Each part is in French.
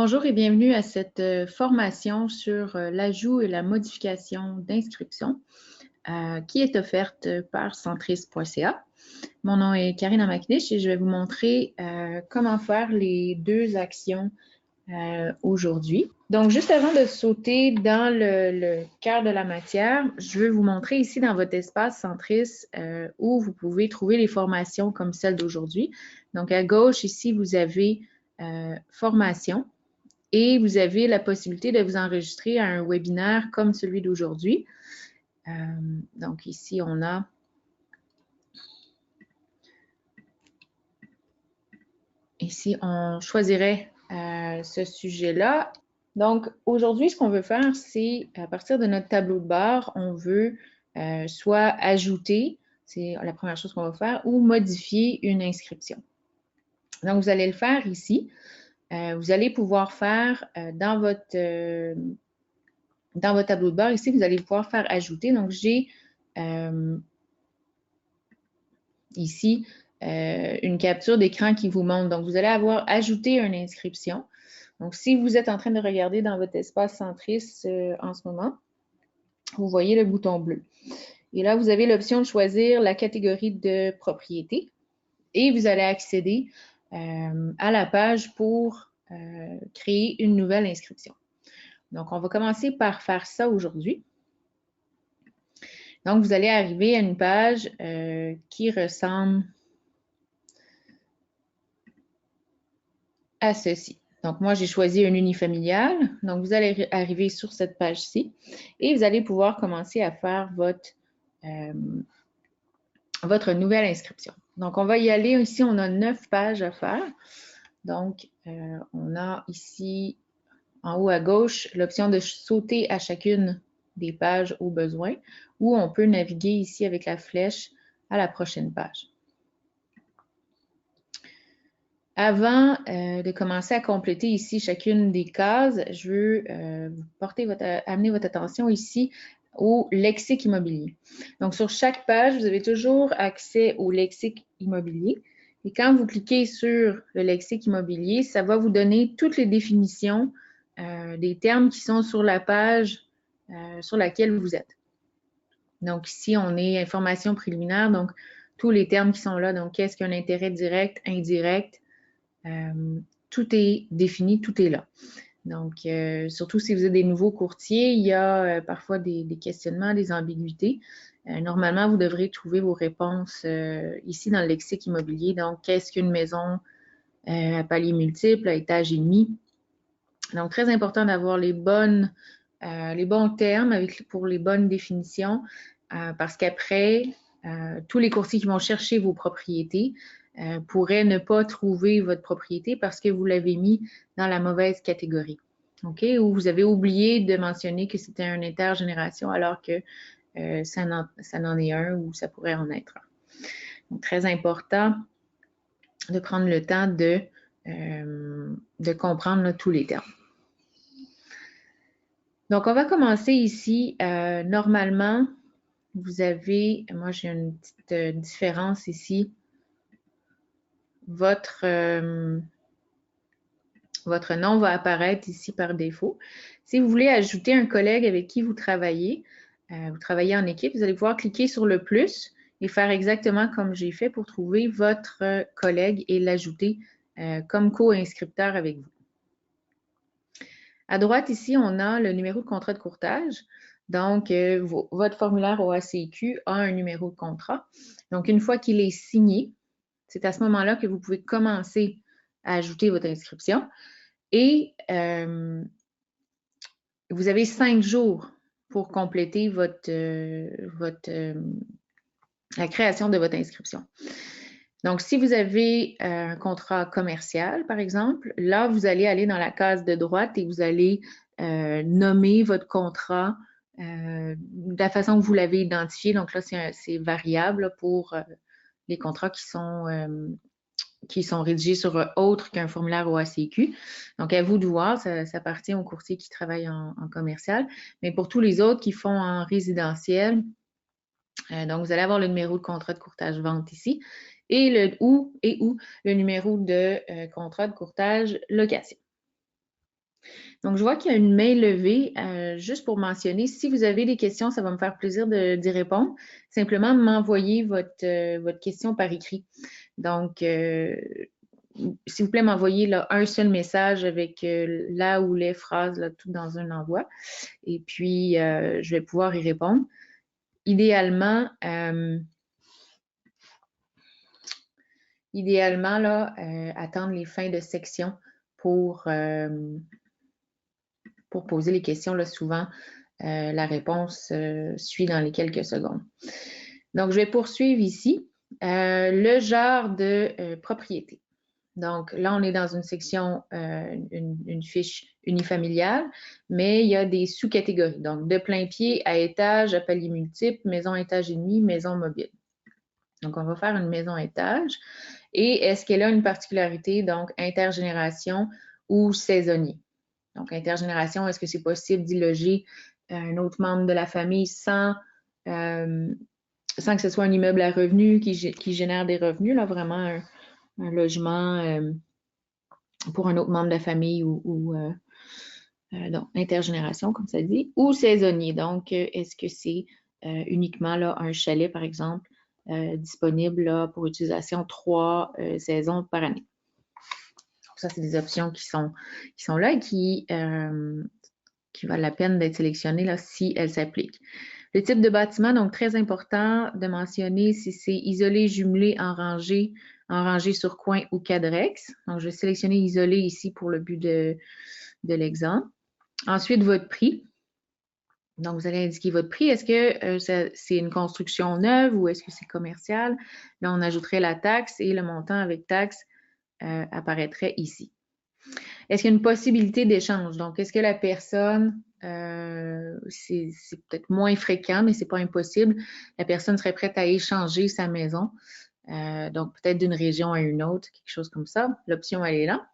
Bonjour et bienvenue à cette formation sur l'ajout et la modification d'inscriptions qui est offerte par centris.ca. Mon nom est Karina McNish et je vais vous montrer comment faire les deux actions aujourd'hui. Donc, juste avant de sauter dans le cœur de la matière, je veux vous montrer ici dans votre espace Centris où vous pouvez trouver les formations comme celle d'aujourd'hui. Donc, à gauche, ici, vous avez formation. Et vous avez la possibilité de vous enregistrer à un webinaire comme celui d'aujourd'hui. Donc ici, on a ici, on choisirait ce sujet-là. Donc aujourd'hui, ce qu'on veut faire, c'est à partir de notre tableau de bord, on veut soit ajouter, c'est la première chose qu'on va faire, ou modifier une inscription. Donc vous allez le faire ici. Vous allez pouvoir faire dans votre tableau de bord, ici, vous allez pouvoir faire ajouter. Donc, j'ai ici une capture d'écran qui vous montre. Donc, vous allez avoir ajouté une inscription. Donc, si vous êtes en train de regarder dans votre espace Centris en ce moment, vous voyez le bouton bleu. Et là, vous avez l'option de choisir la catégorie de propriété et vous allez accéder à la page pour créer une nouvelle inscription. Donc, on va commencer par faire ça aujourd'hui. Donc, vous allez arriver à une page qui ressemble à ceci. Donc, moi, j'ai choisi un unifamilial. Donc, vous allez arriver sur cette page-ci et vous allez pouvoir commencer à faire votre nouvelle inscription. Donc, on va y aller. Ici, on a 9 pages à faire. Donc, on a ici, en haut à gauche, l'option de sauter à chacune des pages au besoin ou on peut naviguer ici avec la flèche à la prochaine page. Avant de commencer à compléter ici chacune des cases, je veux amener votre attention ici au lexique immobilier. Donc, sur chaque page, vous avez toujours accès au lexique immobilier. Et quand vous cliquez sur le lexique immobilier, ça va vous donner toutes les définitions des termes qui sont sur la page sur laquelle vous êtes. Donc, ici, on est information préliminaire, donc tous les termes qui sont là. Donc, qu'est-ce qu'un intérêt direct, indirect? Tout est défini, tout est là. Donc, surtout si vous êtes des nouveaux courtiers, il y a parfois des questionnements, des ambiguïtés. Normalement, vous devrez trouver vos réponses ici dans le lexique immobilier. Donc, qu'est-ce qu'une maison à paliers multiples, à étage et demi? Donc, très important d'avoir les bons termes pour les bonnes définitions parce qu'après, tous les courtiers qui vont chercher vos propriétés pourraient ne pas trouver votre propriété parce que vous l'avez mis dans la mauvaise catégorie. OK? Ou vous avez oublié de mentionner que c'était un intergénération alors que ça n'en est un ou ça pourrait en être un. Donc, très important de prendre le temps de comprendre tous les termes. Donc, on va commencer ici. Normalement, vous avez, moi j'ai une petite différence ici. Votre nom va apparaître ici par défaut. Si vous voulez ajouter un collègue avec qui vous travaillez en équipe, vous allez pouvoir cliquer sur le plus et faire exactement comme j'ai fait pour trouver votre collègue et l'ajouter comme co-inscripteur avec vous. À droite, ici, on a le numéro de contrat de courtage. Donc, votre formulaire OACQ a un numéro de contrat. Donc, une fois qu'il est signé, c'est à ce moment-là que vous pouvez commencer à ajouter votre inscription. Et vous avez 5 jours pour compléter la création de votre inscription. Donc, si vous avez un contrat commercial, par exemple, là, vous allez aller dans la case de droite et vous allez nommer votre contrat de la façon que vous l'avez identifié. Donc là, c'est variable pour les contrats qui sont rédigés sur autre qu'un formulaire OACQ. Donc, à vous de voir, ça appartient aux courtiers qui travaillent en commercial. Mais pour tous les autres qui font en résidentiel, donc, vous allez avoir le numéro de contrat de courtage-vente ici et le numéro de contrat de courtage location. Donc, je vois qu'il y a une main levée, juste pour mentionner, si vous avez des questions, ça va me faire plaisir d'y répondre. Simplement, m'envoyer votre question par écrit. Donc, s'il vous plaît, m'envoyez un seul message avec la ou les phrases, là, tout dans un envoi. Et puis, je vais pouvoir y répondre. Idéalement, là, attendre les fins de section pour poser les questions. Là, souvent, la réponse suit dans les quelques secondes. Donc, je vais poursuivre ici. Le genre de propriété. Donc, là, on est dans une section, une fiche unifamiliale, mais il y a des sous-catégories. Donc, de plein pied à étage, à palier multiple, maison étage et demi, maison mobile. Donc, on va faire une maison étage. Et est-ce qu'elle a une particularité, donc intergénération ou saisonnier? Donc, intergénération, est-ce que c'est possible d'y loger un autre membre de la famille sans que ce soit un immeuble à revenus qui génère des revenus, là, vraiment un logement pour un autre membre de la famille ou donc, intergénération, comme ça dit, ou saisonnier. Donc, est-ce que c'est uniquement là, un chalet, par exemple, disponible là, pour utilisation 3 saisons par année? Donc, ça, c'est des options qui sont là et qui valent la peine d'être sélectionnées là, si elles s'appliquent. Le type de bâtiment, donc très important de mentionner si c'est isolé, jumelé, en rangée sur coin ou quadrex. Donc, je vais sélectionner isolé ici pour le but de l'exemple. Ensuite, votre prix. Donc, vous allez indiquer votre prix. Est-ce que c'est une construction neuve ou est-ce que c'est commercial? Là, on ajouterait la taxe et le montant avec taxe apparaîtrait ici. Est-ce qu'il y a une possibilité d'échange? Donc, est-ce que la personne, c'est peut-être moins fréquent, mais ce n'est pas impossible, la personne serait prête à échanger sa maison, donc peut-être d'une région à une autre, quelque chose comme ça. L'option, elle est là.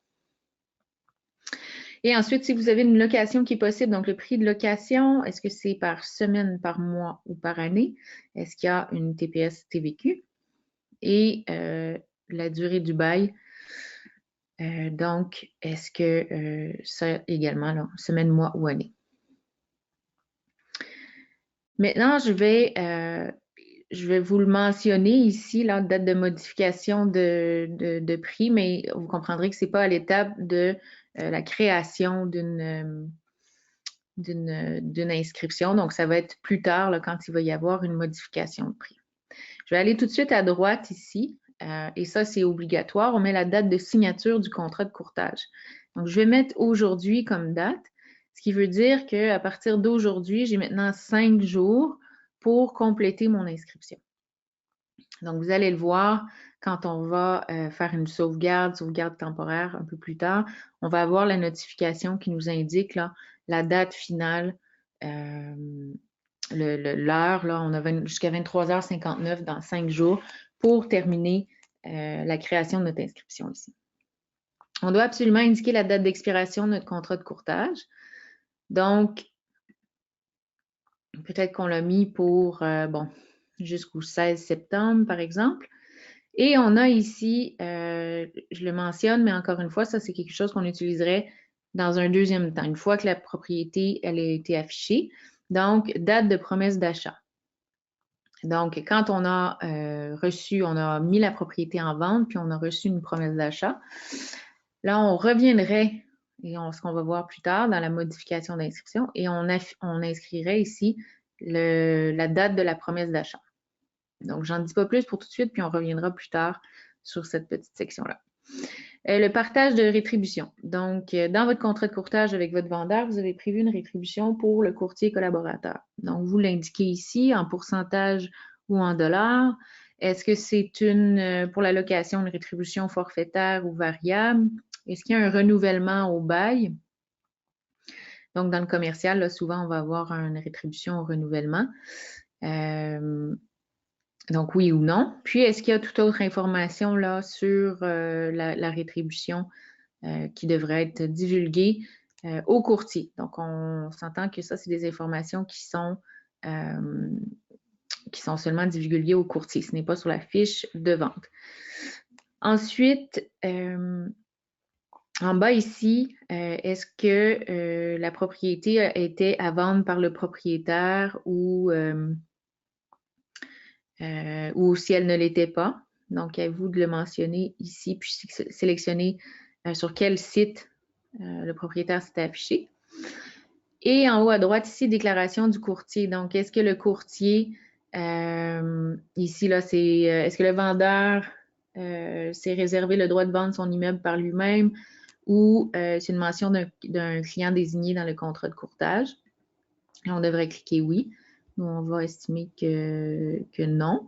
Et ensuite, si vous avez une location qui est possible, donc le prix de location, est-ce que c'est par semaine, par mois ou par année? Est-ce qu'il y a une TPS TVQ? Et la durée du bail. Donc, est-ce que ça également, là, semaine, mois ou année? Maintenant, je vais vous le mentionner ici, la date de modification de prix, mais vous comprendrez que ce n'est pas à l'étape de la création d'une inscription. Donc, ça va être plus tard là, quand il va y avoir une modification de prix. Je vais aller tout de suite à droite ici, et ça, c'est obligatoire. On met la date de signature du contrat de courtage. Donc, je vais mettre aujourd'hui comme date, ce qui veut dire qu'à partir d'aujourd'hui, j'ai maintenant 5 jours pour compléter mon inscription. Donc, vous allez le voir quand on va faire une sauvegarde temporaire un peu plus tard. On va avoir la notification qui nous indique là, la date finale, l'heure. Là, on a jusqu'à 23h59 dans 5 jours pour terminer la création de notre inscription ici. On doit absolument indiquer la date d'expiration de notre contrat de courtage. Donc, peut-être qu'on l'a mis pour, jusqu'au 16 septembre, par exemple. Et on a ici, je le mentionne, mais encore une fois, ça, c'est quelque chose qu'on utiliserait dans un deuxième temps, une fois que la propriété, elle a été affichée. Donc, date de promesse d'achat. Donc, quand on a on a mis la propriété en vente, puis on a reçu une promesse d'achat, là, on reviendrait, et ce qu'on va voir plus tard dans la modification d'inscription, et on inscrirait ici la date de la promesse d'achat. Donc, j'en dis pas plus pour tout de suite, puis on reviendra plus tard sur cette petite section-là. Le partage de rétribution. Donc, dans votre contrat de courtage avec votre vendeur, vous avez prévu une rétribution pour le courtier collaborateur. Donc, vous l'indiquez ici en pourcentage ou en dollars. Est-ce que c'est pour la location, une rétribution forfaitaire ou variable? Est-ce qu'il y a un renouvellement au bail? Donc, dans le commercial, là, souvent, on va avoir une rétribution au renouvellement. Donc, oui ou non. Puis, est-ce qu'il y a toute autre information là sur la rétribution qui devrait être divulguée au courtier? Donc, on s'entend que ça, c'est des informations qui sont seulement divulguées au courtier. Ce n'est pas sur la fiche de vente. Ensuite, En bas ici, est-ce que la propriété était à vendre par le propriétaire ou si elle ne l'était pas? Donc, à vous de le mentionner ici, puis sélectionner sur quel site le propriétaire s'était affiché. Et en haut à droite, ici, déclaration du courtier. Donc, est-ce que le courtier, ici, là, c'est est-ce que le vendeur s'est réservé le droit de vendre son immeuble par lui-même ou c'est une mention d'un client désigné dans le contrat de courtage? Et on devrait cliquer oui. Nous, on va estimer que non.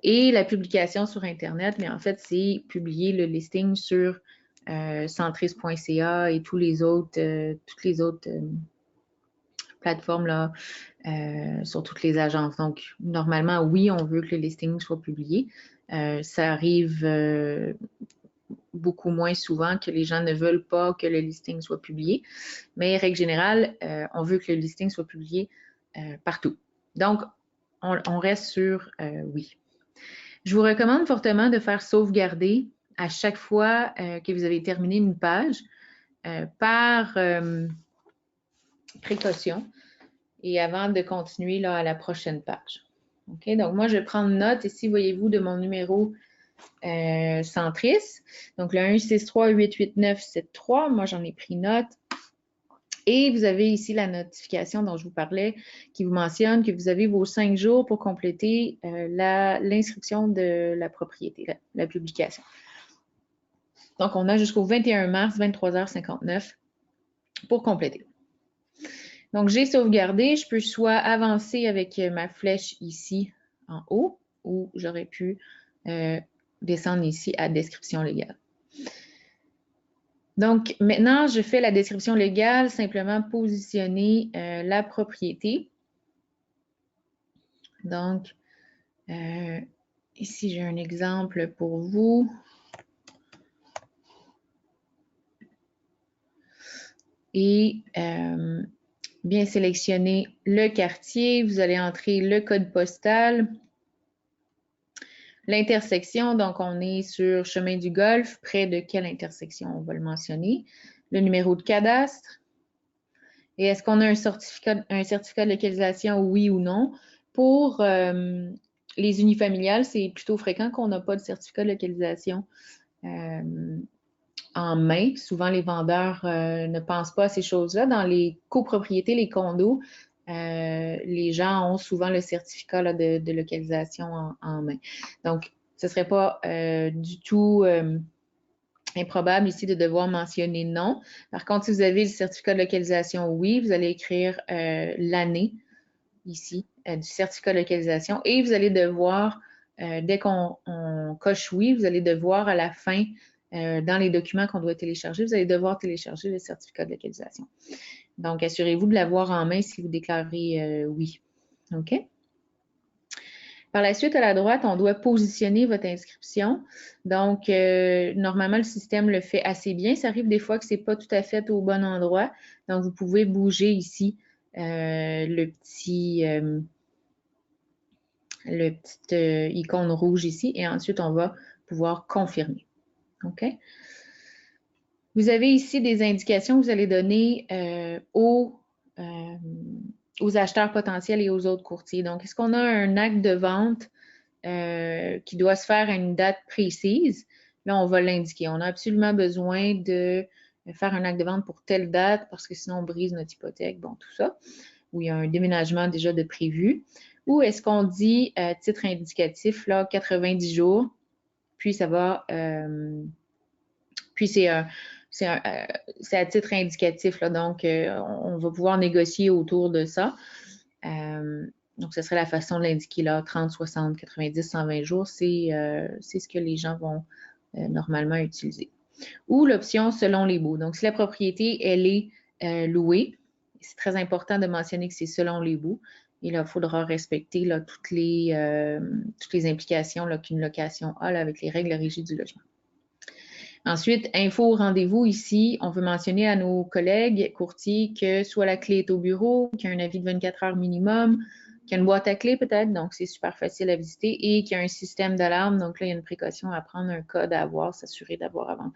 Et la publication sur Internet, mais en fait, c'est publier le listing sur centris.ca et toutes les autres plateformes là, sur toutes les agences. Donc, normalement, oui, on veut que le listing soit publié. Ça arrive beaucoup moins souvent que les gens ne veulent pas que le listing soit publié. Mais règle générale, on veut que le listing soit publié partout. Donc, on reste sur oui. Je vous recommande fortement de faire sauvegarder à chaque fois que vous avez terminé une page par précaution et avant de continuer là, à la prochaine page. OK? Donc, moi, je vais prendre note ici, voyez-vous, de mon numéro Centris. Donc, le 163-88973, moi, j'en ai pris note. Et vous avez ici la notification dont je vous parlais qui vous mentionne que vous avez vos 5 jours pour compléter l'inscription de la propriété, la publication. Donc, on a jusqu'au 21 mars, 23h59 pour compléter. Donc, j'ai sauvegardé. Je peux soit avancer avec ma flèche ici en haut ou j'aurais pu descendre ici à description légale. Donc, maintenant, je fais la description légale, simplement positionner la propriété. Donc, ici, j'ai un exemple pour vous. Et bien sélectionner le quartier. Vous allez entrer le code postal. L'intersection, donc on est sur Chemin du Golfe. Près de quelle intersection? On va le mentionner. Le numéro de cadastre. Et est-ce qu'on a un certificat de localisation, oui ou non? Pour les unifamiliales, c'est plutôt fréquent qu'on n'a pas de certificat de localisation en main. Souvent, les vendeurs ne pensent pas à ces choses-là. Dans les copropriétés, les condos, les gens ont souvent le certificat là, de localisation en main. Donc, ce ne serait pas du tout improbable ici de devoir mentionner non. Par contre, si vous avez le certificat de localisation, oui, vous allez écrire l'année ici du certificat de localisation et vous allez devoir, dès qu'on coche oui, vous allez devoir à la fin, dans les documents qu'on doit télécharger, vous allez devoir télécharger le certificat de localisation. Donc, assurez-vous de l'avoir en main si vous déclarez oui. OK? Par la suite, à la droite, on doit positionner votre inscription. Donc, normalement, le système le fait assez bien. Ça arrive des fois que ce n'est pas tout à fait au bon endroit. Donc, vous pouvez bouger ici le petit icône rouge ici et ensuite, on va pouvoir confirmer. OK? Vous avez ici des indications que vous allez donner aux acheteurs potentiels et aux autres courtiers. Donc, est-ce qu'on a un acte de vente qui doit se faire à une date précise? Là, on va l'indiquer. On a absolument besoin de faire un acte de vente pour telle date parce que sinon, on brise notre hypothèque, bon, tout ça. Ou il y a un déménagement déjà de prévu. Ou est-ce qu'on dit titre indicatif, là, 90 jours, puis ça va... puis c'est à titre indicatif, là, donc on va pouvoir négocier autour de ça. Donc, ce serait la façon de l'indiquer là, 30, 60, 90, 120 jours, c'est ce que les gens vont normalement utiliser. Ou l'option selon les baux. Donc, si la propriété, elle est louée, c'est très important de mentionner que c'est selon les baux. Et là, il faudra respecter là, toutes les implications qu'une location a là, avec les règles rigides du logement. Ensuite, info au rendez-vous ici, on veut mentionner à nos collègues courtiers que soit la clé est au bureau, qu'il y a un avis de 24 heures minimum, qu'il y a une boîte à clé peut-être, donc c'est super facile à visiter, et qu'il y a un système d'alarme, donc là, il y a une précaution à prendre, un code à avoir, s'assurer d'avoir avant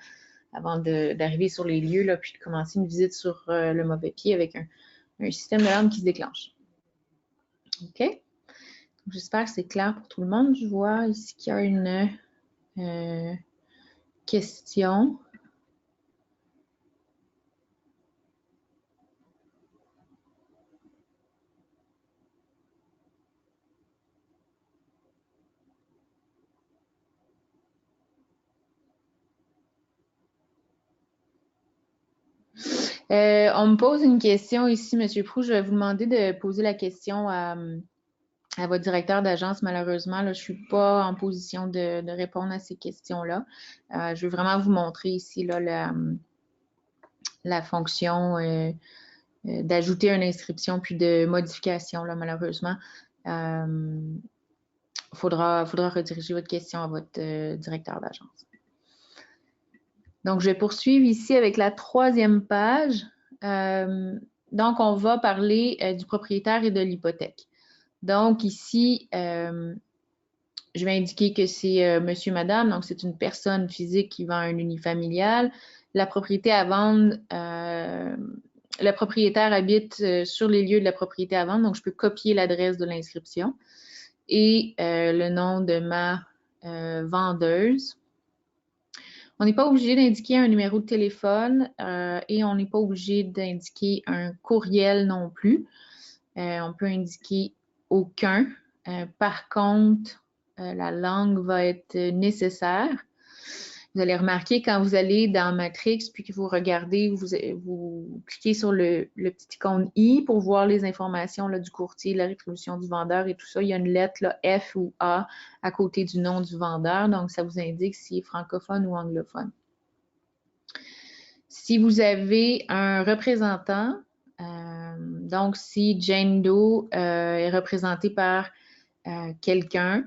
avant d'arriver sur les lieux, là, puis de commencer une visite sur le mauvais pied avec un système d'alarme qui se déclenche. OK? J'espère que c'est clair pour tout le monde. Je vois ici qu'il y a une question. On me pose une question ici, M. Proulx. Je vais vous demander de poser la question à votre directeur d'agence. Malheureusement, là, je ne suis pas en position de répondre à ces questions-là. Je veux vraiment vous montrer ici là, la fonction d'ajouter une inscription puis de modification. Là, malheureusement, il faudra rediriger votre question à votre directeur d'agence. Donc, je vais poursuivre ici avec la 3e page. Donc, on va parler du propriétaire et de l'hypothèque. Donc, ici, je vais indiquer que c'est monsieur, madame. Donc, c'est une personne physique qui vend un unifamilial. La propriété à vendre, le propriétaire habite sur les lieux de la propriété à vendre. Donc, je peux copier l'adresse de l'inscription et le nom de ma vendeuse. On n'est pas obligé d'indiquer un numéro de téléphone et on n'est pas obligé d'indiquer un courriel non plus. On peut indiquer aucun. Par contre, la langue va être nécessaire. Vous allez remarquer quand vous allez dans Matrix puis que vous regardez, vous cliquez sur le petit icône I pour voir les informations là, du courtier, la rétribution du vendeur et tout ça. Il y a une lettre là, F ou A à côté du nom du vendeur. Donc, ça vous indique s'il est francophone ou anglophone. Si vous avez un représentant, donc si Jane Doe est représentée par quelqu'un,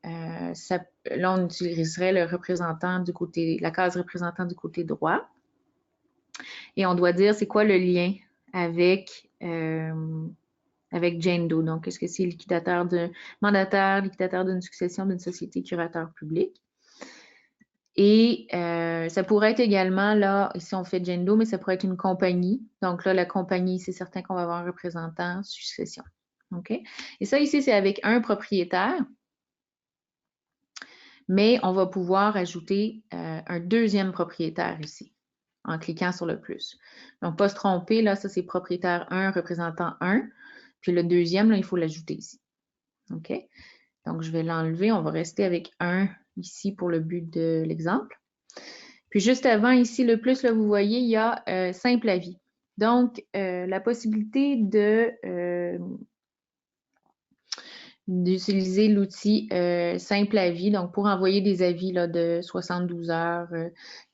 là, on utiliserait le représentant du côté, la case représentant du côté droit. Et on doit dire c'est quoi le lien avec Jane Doe. Donc, est-ce que c'est liquidateur de mandataire, liquidateur d'une succession d'une société curateur public? Et ça pourrait être également, là, ici on fait Jane Doe, mais ça pourrait être une compagnie. Donc là, la compagnie, c'est certain qu'on va avoir un représentant succession. OK? Et ça, ici, c'est avec un propriétaire. Mais on va pouvoir ajouter un deuxième propriétaire ici, en cliquant sur le plus. Donc, pas se tromper, là, ça c'est propriétaire 1, représentant 1. Puis le deuxième, là, il faut l'ajouter ici. OK? Donc, je vais l'enlever. On va rester avec 1 ici pour le but de l'exemple. Puis juste avant, ici, le plus, là, vous voyez, il y a simple avis. Donc, la possibilité d'utiliser l'outil simple avis, donc pour envoyer des avis là, de 72 heures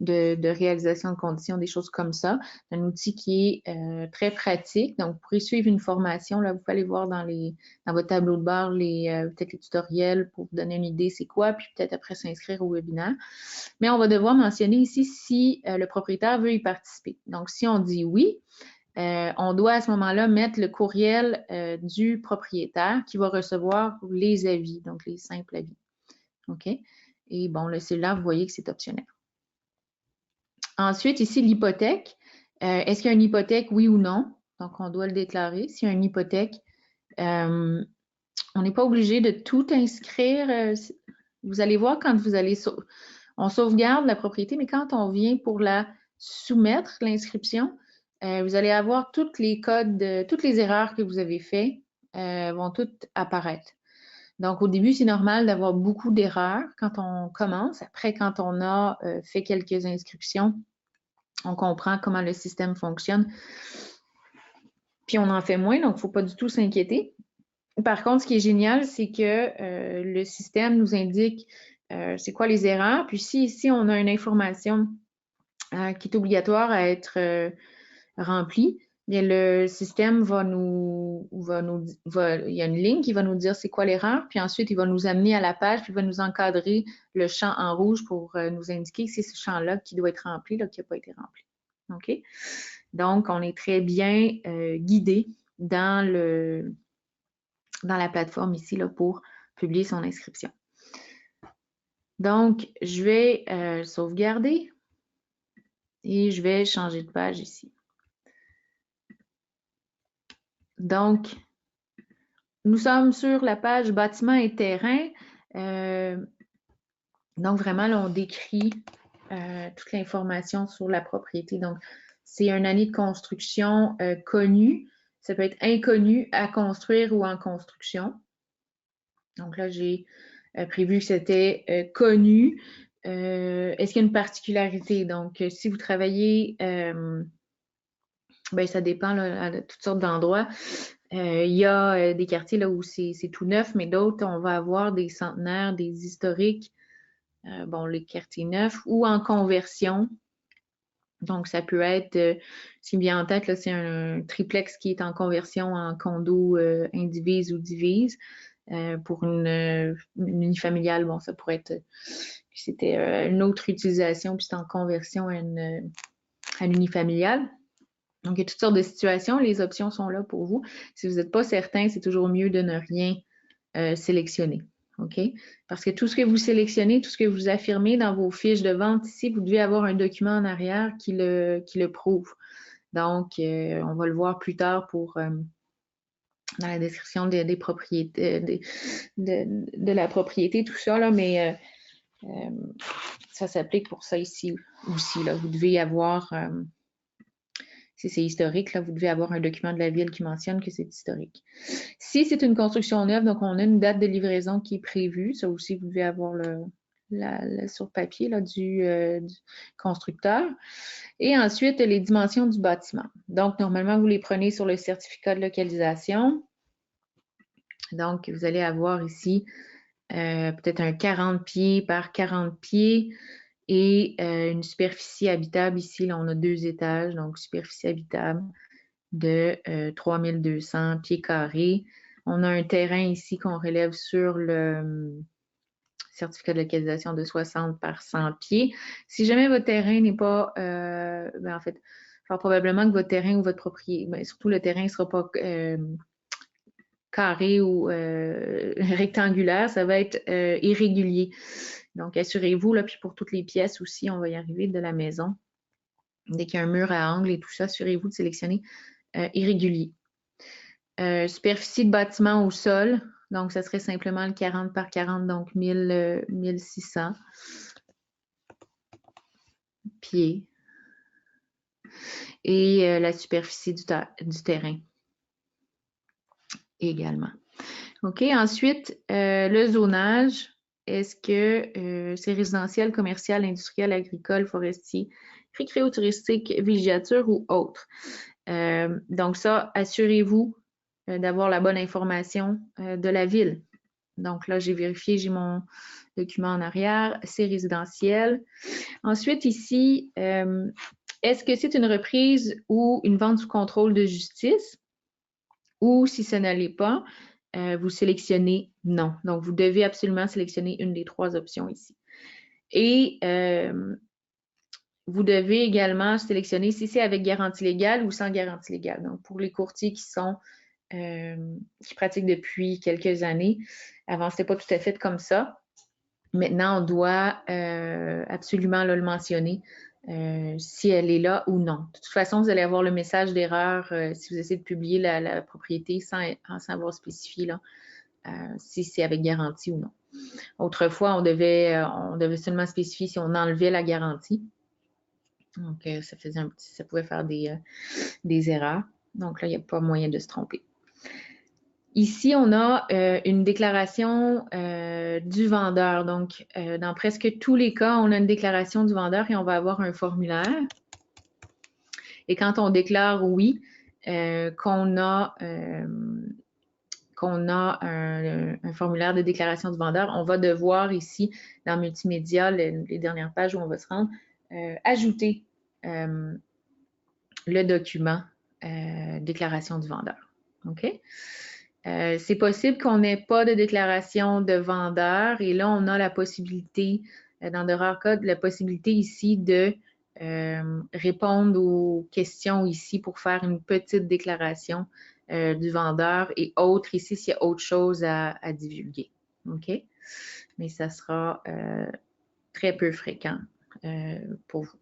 de réalisation de conditions, des choses comme ça. C'est un outil qui est très pratique. Donc, vous pourrez suivre une formation. Là, vous pouvez aller voir dans votre tableau de bord peut-être les tutoriels pour vous donner une idée c'est quoi, puis peut-être après s'inscrire au webinaire. Mais on va devoir mentionner ici si le propriétaire veut y participer. Donc, si on dit oui, on doit à ce moment-là mettre le courriel du propriétaire qui va recevoir les avis, donc les simples avis. OK? Et bon, le cellulaire, vous voyez que c'est optionnel. Ensuite, ici, l'hypothèque. Est-ce qu'il y a une hypothèque, oui ou non? Donc, on doit le déclarer. S'il y a une hypothèque, on n'est pas obligé de tout inscrire. Vous allez voir quand vous allez... On sauvegarde la propriété, mais quand on vient pour la soumettre, l'inscription, vous allez avoir tous les codes, toutes les erreurs que vous avez faites vont toutes apparaître. Donc, au début, c'est normal d'avoir beaucoup d'erreurs quand on commence. Après, quand on a fait quelques inscriptions, on comprend comment le système fonctionne. Puis, on en fait moins, donc il ne faut pas du tout s'inquiéter. Par contre, ce qui est génial, c'est que le système nous indique c'est quoi les erreurs. Puis, si ici, on a une information qui est obligatoire à être remplie, bien le système il y a une ligne qui va nous dire c'est quoi l'erreur, puis ensuite il va nous amener à la page, puis il va nous encadrer le champ en rouge pour nous indiquer que c'est ce champ-là qui doit être rempli, là, qui n'a pas été rempli. OK? Donc, on est très bien guidé dans la plateforme ici là, pour publier son inscription. Donc, je vais sauvegarder. Et je vais changer de page ici. Donc, nous sommes sur la page bâtiment et terrain. Donc, vraiment, là, on décrit toute l'information sur la propriété. Donc, c'est une année de construction connue. Ça peut être inconnu, à construire ou en construction. Donc là, j'ai prévu que c'était connu. Est-ce qu'il y a une particularité? Donc, si vous travaillez, ben, ça dépend là, à toutes sortes d'endroits. Il y a des quartiers là où c'est tout neuf, mais d'autres, on va avoir des centenaires, des historiques, bon, les quartiers neufs ou en conversion. Donc, ça peut être, ce qui me vient en tête, là, c'est un triplex qui est en conversion en condo indivise ou divise. Pour une unifamiliale, bon, ça pourrait être, c'était une autre utilisation, puis c'est en conversion à l'unifamiliale. Donc, il y a toutes sortes de situations. Les options sont là pour vous. Si vous n'êtes pas certain, c'est toujours mieux de ne rien sélectionner. OK? Parce que tout ce que vous sélectionnez, tout ce que vous affirmez dans vos fiches de vente ici, vous devez avoir un document en arrière qui le prouve. Donc, on va le voir plus tard pour dans la description des propriétés, de la propriété, tout ça, là, mais ça s'applique pour ça ici aussi. Là. Vous devez avoir, si c'est historique, là, vous devez avoir un document de la ville qui mentionne que c'est historique. Si c'est une construction neuve, donc on a une date de livraison qui est prévue, ça aussi, vous devez avoir sur papier là, du constructeur. Et ensuite, les dimensions du bâtiment. Donc, normalement, vous les prenez sur le certificat de localisation. Donc, vous allez avoir ici peut-être un 40 pieds par 40 pieds et une superficie habitable. Ici, là, on a 2 étages, donc superficie habitable de 3200 pieds carrés. On a un terrain ici qu'on relève sur le certificat de localisation de 60 par 100 pieds. Si jamais votre terrain n'est pas, ben en fait, probablement que votre terrain ou votre propriété, ben surtout le terrain ne sera pas carré ou rectangulaire, ça va être irrégulier. Donc, assurez-vous, là, puis pour toutes les pièces aussi, on va y arriver de la maison. Dès qu'il y a un mur à angle et tout ça, assurez-vous de sélectionner irrégulier. Superficie de bâtiment au sol, donc ça serait simplement le 40 par 40, donc 1600 pieds. Et la superficie du terrain également. OK, ensuite, le zonage. Est-ce que c'est résidentiel, commercial, industriel, agricole, forestier, récréo-touristique, villégiature ou autre? Donc ça, assurez-vous d'avoir la bonne information de la ville. Donc là, j'ai vérifié, j'ai mon document en arrière, c'est résidentiel. Ensuite, ici, est-ce que c'est une reprise ou une vente sous contrôle de justice? Ou si ce ne l'est pas, vous sélectionnez non. Donc, vous devez absolument sélectionner une des 3 options ici. Et vous devez également sélectionner si c'est avec garantie légale ou sans garantie légale. Donc, pour les courtiers qui pratiquent depuis quelques années, avant, ce n'était pas tout à fait comme ça. Maintenant, on doit absolument là, le mentionner si elle est là ou non. De toute façon, vous allez avoir le message d'erreur si vous essayez de publier la propriété sans avoir spécifié là, si c'est avec garantie ou non. Autrefois, on devait seulement spécifier si on enlevait la garantie. Donc, ça pouvait faire des erreurs. Donc là, il n'y a pas moyen de se tromper. Ici, on a une déclaration du vendeur. Donc, dans presque tous les cas, on a une déclaration du vendeur et on va avoir un formulaire. Et quand on déclare oui, qu'on a un formulaire de déclaration du vendeur, on va devoir ici, dans Multimédia, les dernières pages où on va se rendre, ajouter le document déclaration du vendeur. OK? C'est possible qu'on n'ait pas de déclaration de vendeur et là, on a la possibilité, dans de rares cas, la possibilité ici de répondre aux questions ici pour faire une petite déclaration du vendeur et autres ici s'il y a autre chose à divulguer. OK? Mais ça sera très peu fréquent pour vous.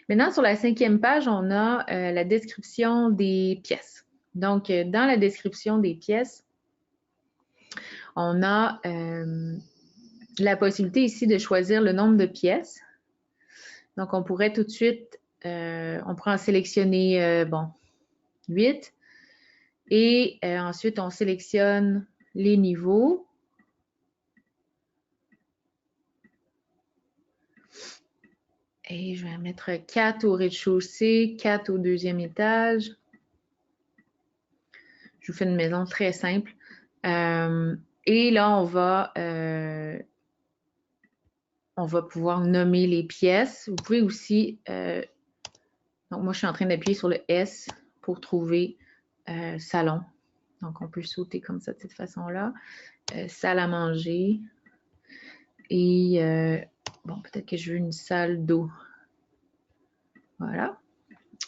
Maintenant, sur la 5e page, on a la description des pièces. Donc, dans la description des pièces, on a la possibilité ici de choisir le nombre de pièces. Donc, on pourrait tout de suite, on pourrait en sélectionner, 8. Et ensuite, on sélectionne les niveaux. Et je vais mettre 4 au rez-de-chaussée, 4 au 2e étage. Je vous fais une maison très simple. Et là, on va pouvoir nommer les pièces. Vous pouvez aussi, donc moi, je suis en train d'appuyer sur le S pour trouver salon. Donc, on peut sauter comme ça de cette façon-là. Salle à manger. Et, bon, peut-être que je veux une salle d'eau. Voilà.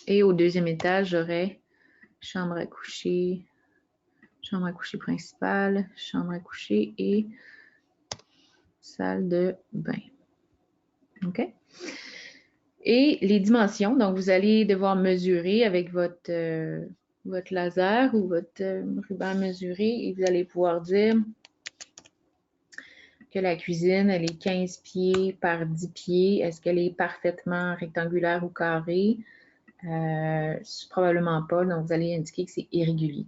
Et au 2e étage, j'aurai chambre à coucher principale, chambre à coucher et salle de bain. OK? Et les dimensions, donc vous allez devoir mesurer avec votre laser ou votre ruban mesuré et vous allez pouvoir dire que la cuisine, elle est 15 pieds par 10 pieds. Est-ce qu'elle est parfaitement rectangulaire ou carrée? Probablement pas, donc vous allez indiquer que c'est irrégulier.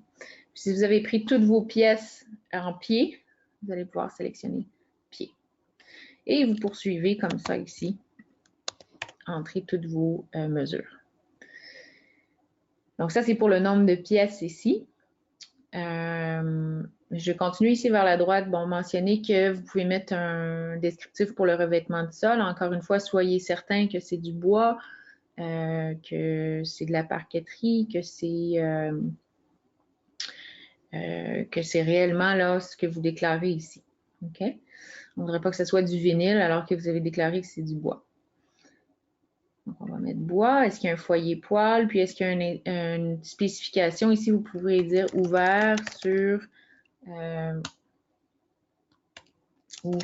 Puis, si vous avez pris toutes vos pièces en pied, vous allez pouvoir sélectionner pied. Et vous poursuivez comme ça ici. Entrez toutes vos mesures. Donc ça, c'est pour le nombre de pièces ici. Je continue ici vers la droite. Bon, mentionner que vous pouvez mettre un descriptif pour le revêtement de sol. Encore une fois, soyez certain que c'est du bois, que c'est de la parqueterie, que c'est réellement là ce que vous déclarez ici. OK? On ne voudrait pas que ce soit du vinyle alors que vous avez déclaré que c'est du bois. Donc, on va mettre bois. Est-ce qu'il y a un foyer poêle? Puis, est-ce qu'il y a une spécification? Ici, vous pourrez dire ouvert sur ou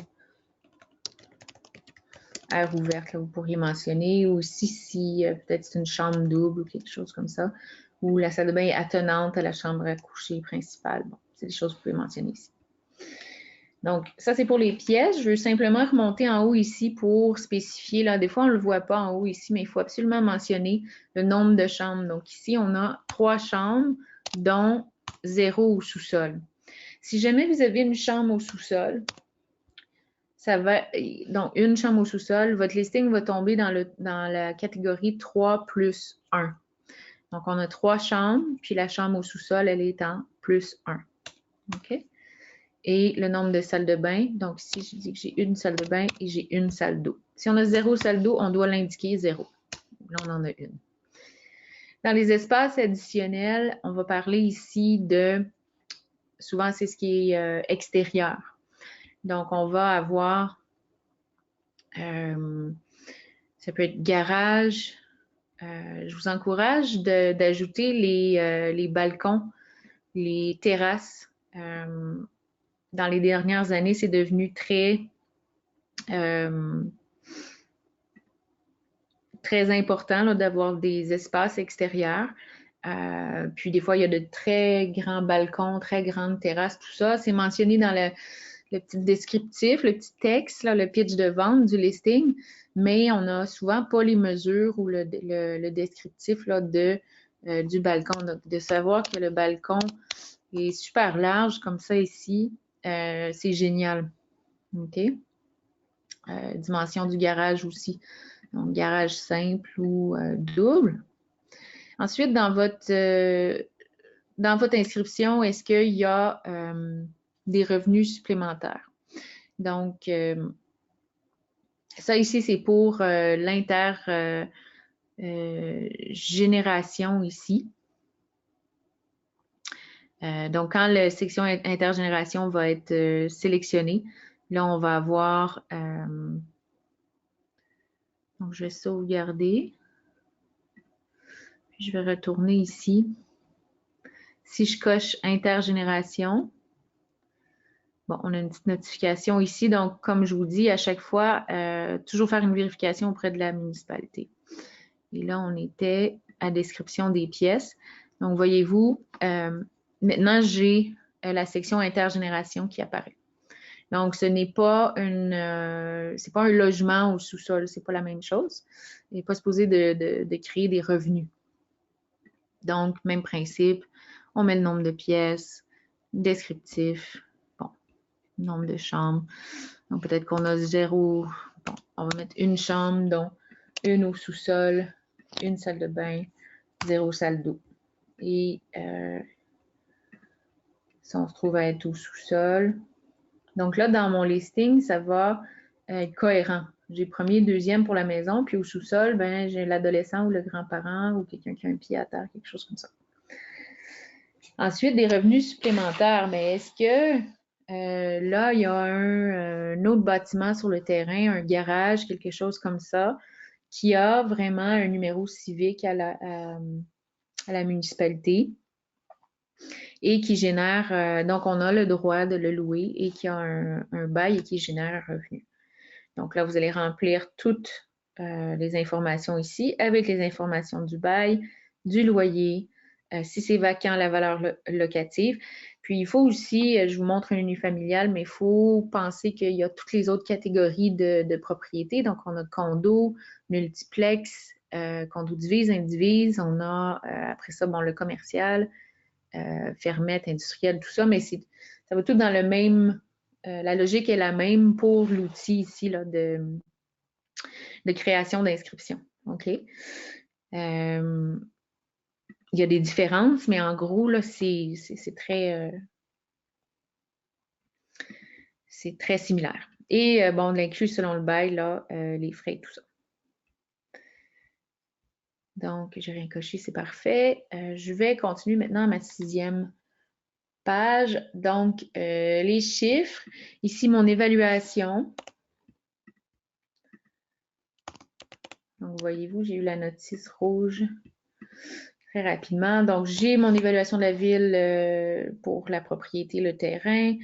air ouverte, là, vous pourriez mentionner. Ou aussi, si peut-être c'est une chambre double ou quelque chose comme ça. Ou la salle de bain est attenante à la chambre à coucher principale. Bon, c'est des choses que vous pouvez mentionner ici. Donc, ça, c'est pour les pièces. Je veux simplement remonter en haut ici pour spécifier. Là, des fois, on ne le voit pas en haut ici, mais il faut absolument mentionner le nombre de chambres. Donc, ici, on a 3 chambres, dont 0 au sous-sol. Si jamais vous avez une chambre au sous-sol, ça va, donc une chambre au sous-sol, votre listing va tomber dans la catégorie 3 plus 1. Donc, on a 3 chambres, puis la chambre au sous-sol, elle est en plus 1. OK? Et le nombre de salles de bain. Donc, ici, je dis que j'ai une salle de bain et j'ai une salle d'eau. Si on a 0 salle d'eau, on doit l'indiquer 0. Là, on en a une. Dans les espaces additionnels, on va parler ici de, souvent, c'est ce qui est extérieur. Donc, on va avoir, ça peut être garage. Je vous encourage d'ajouter les balcons, les terrasses. Dans les dernières années, c'est devenu très important d'avoir des espaces extérieurs. Puis des fois, il y a de très grands balcons, très grandes terrasses, tout ça. C'est mentionné dans le petit descriptif, le petit texte, là, le pitch de vente du listing, mais on n'a souvent pas les mesures ou le descriptif là, du balcon. Donc, de savoir que le balcon est super large comme ça ici, c'est génial. OK? Dimension du garage aussi. Donc, garage simple ou double. Ensuite, dans votre inscription, est-ce qu'il y a des revenus supplémentaires? Donc, ça ici, c'est pour l'intergénération ici. Donc, quand la section intergénération va être sélectionnée, là, on va avoir... donc, je vais sauvegarder. Puis, je vais retourner ici. Si je coche intergénération, bon, on a une petite notification ici. Donc, comme je vous dis, à chaque fois, toujours faire une vérification auprès de la municipalité. Et là, on était à description des pièces. Donc, voyez-vous, maintenant, j'ai la section intergénération qui apparaît. Donc, ce n'est pas c'est pas un logement au sous-sol, c'est pas la même chose. Il n'est pas supposé de créer des revenus. Donc, même principe, on met le nombre de pièces, descriptif, bon, nombre de chambres. Donc, peut-être qu'on a 0, bon, on va mettre une chambre, donc une au sous-sol, une salle de bain, 0 salle d'eau. Et ça, on se trouve à être au sous-sol. Donc là, dans mon listing, ça va être cohérent. J'ai premier, deuxième pour la maison, puis au sous-sol, ben, j'ai l'adolescent ou le grand-parent ou quelqu'un qui a un pied à terre, quelque chose comme ça. Ensuite, des revenus supplémentaires. Mais est-ce que là, il y a un autre bâtiment sur le terrain, un garage, quelque chose comme ça, qui a vraiment un numéro civique à la municipalité et qui génère, donc on a le droit de le louer et qui a un bail et qui génère un revenu. Donc là, vous allez remplir toutes les informations ici avec les informations du bail, du loyer, si c'est vacant, la valeur locative. Puis il faut aussi, je vous montre un unifamilial, mais il faut penser qu'il y a toutes les autres catégories de propriétés. Donc on a condo, multiplex, condo divise, indivise. On a après ça, bon, le commercial, fermette, industriel, tout ça, mais ça va tout dans le même. La logique est la même pour l'outil ici là, de création d'inscription. OK? Il y a des différences, mais en gros, là, c'est très similaire. Et bon, l'inclus selon le bail, là, les frais et tout ça. Donc, j'ai rien coché, c'est parfait. Je vais continuer maintenant à ma 6e page. Donc, les chiffres. Ici, mon évaluation. Donc, voyez-vous, j'ai eu la notice rouge très rapidement. Donc, j'ai mon évaluation de la ville pour la propriété, le terrain.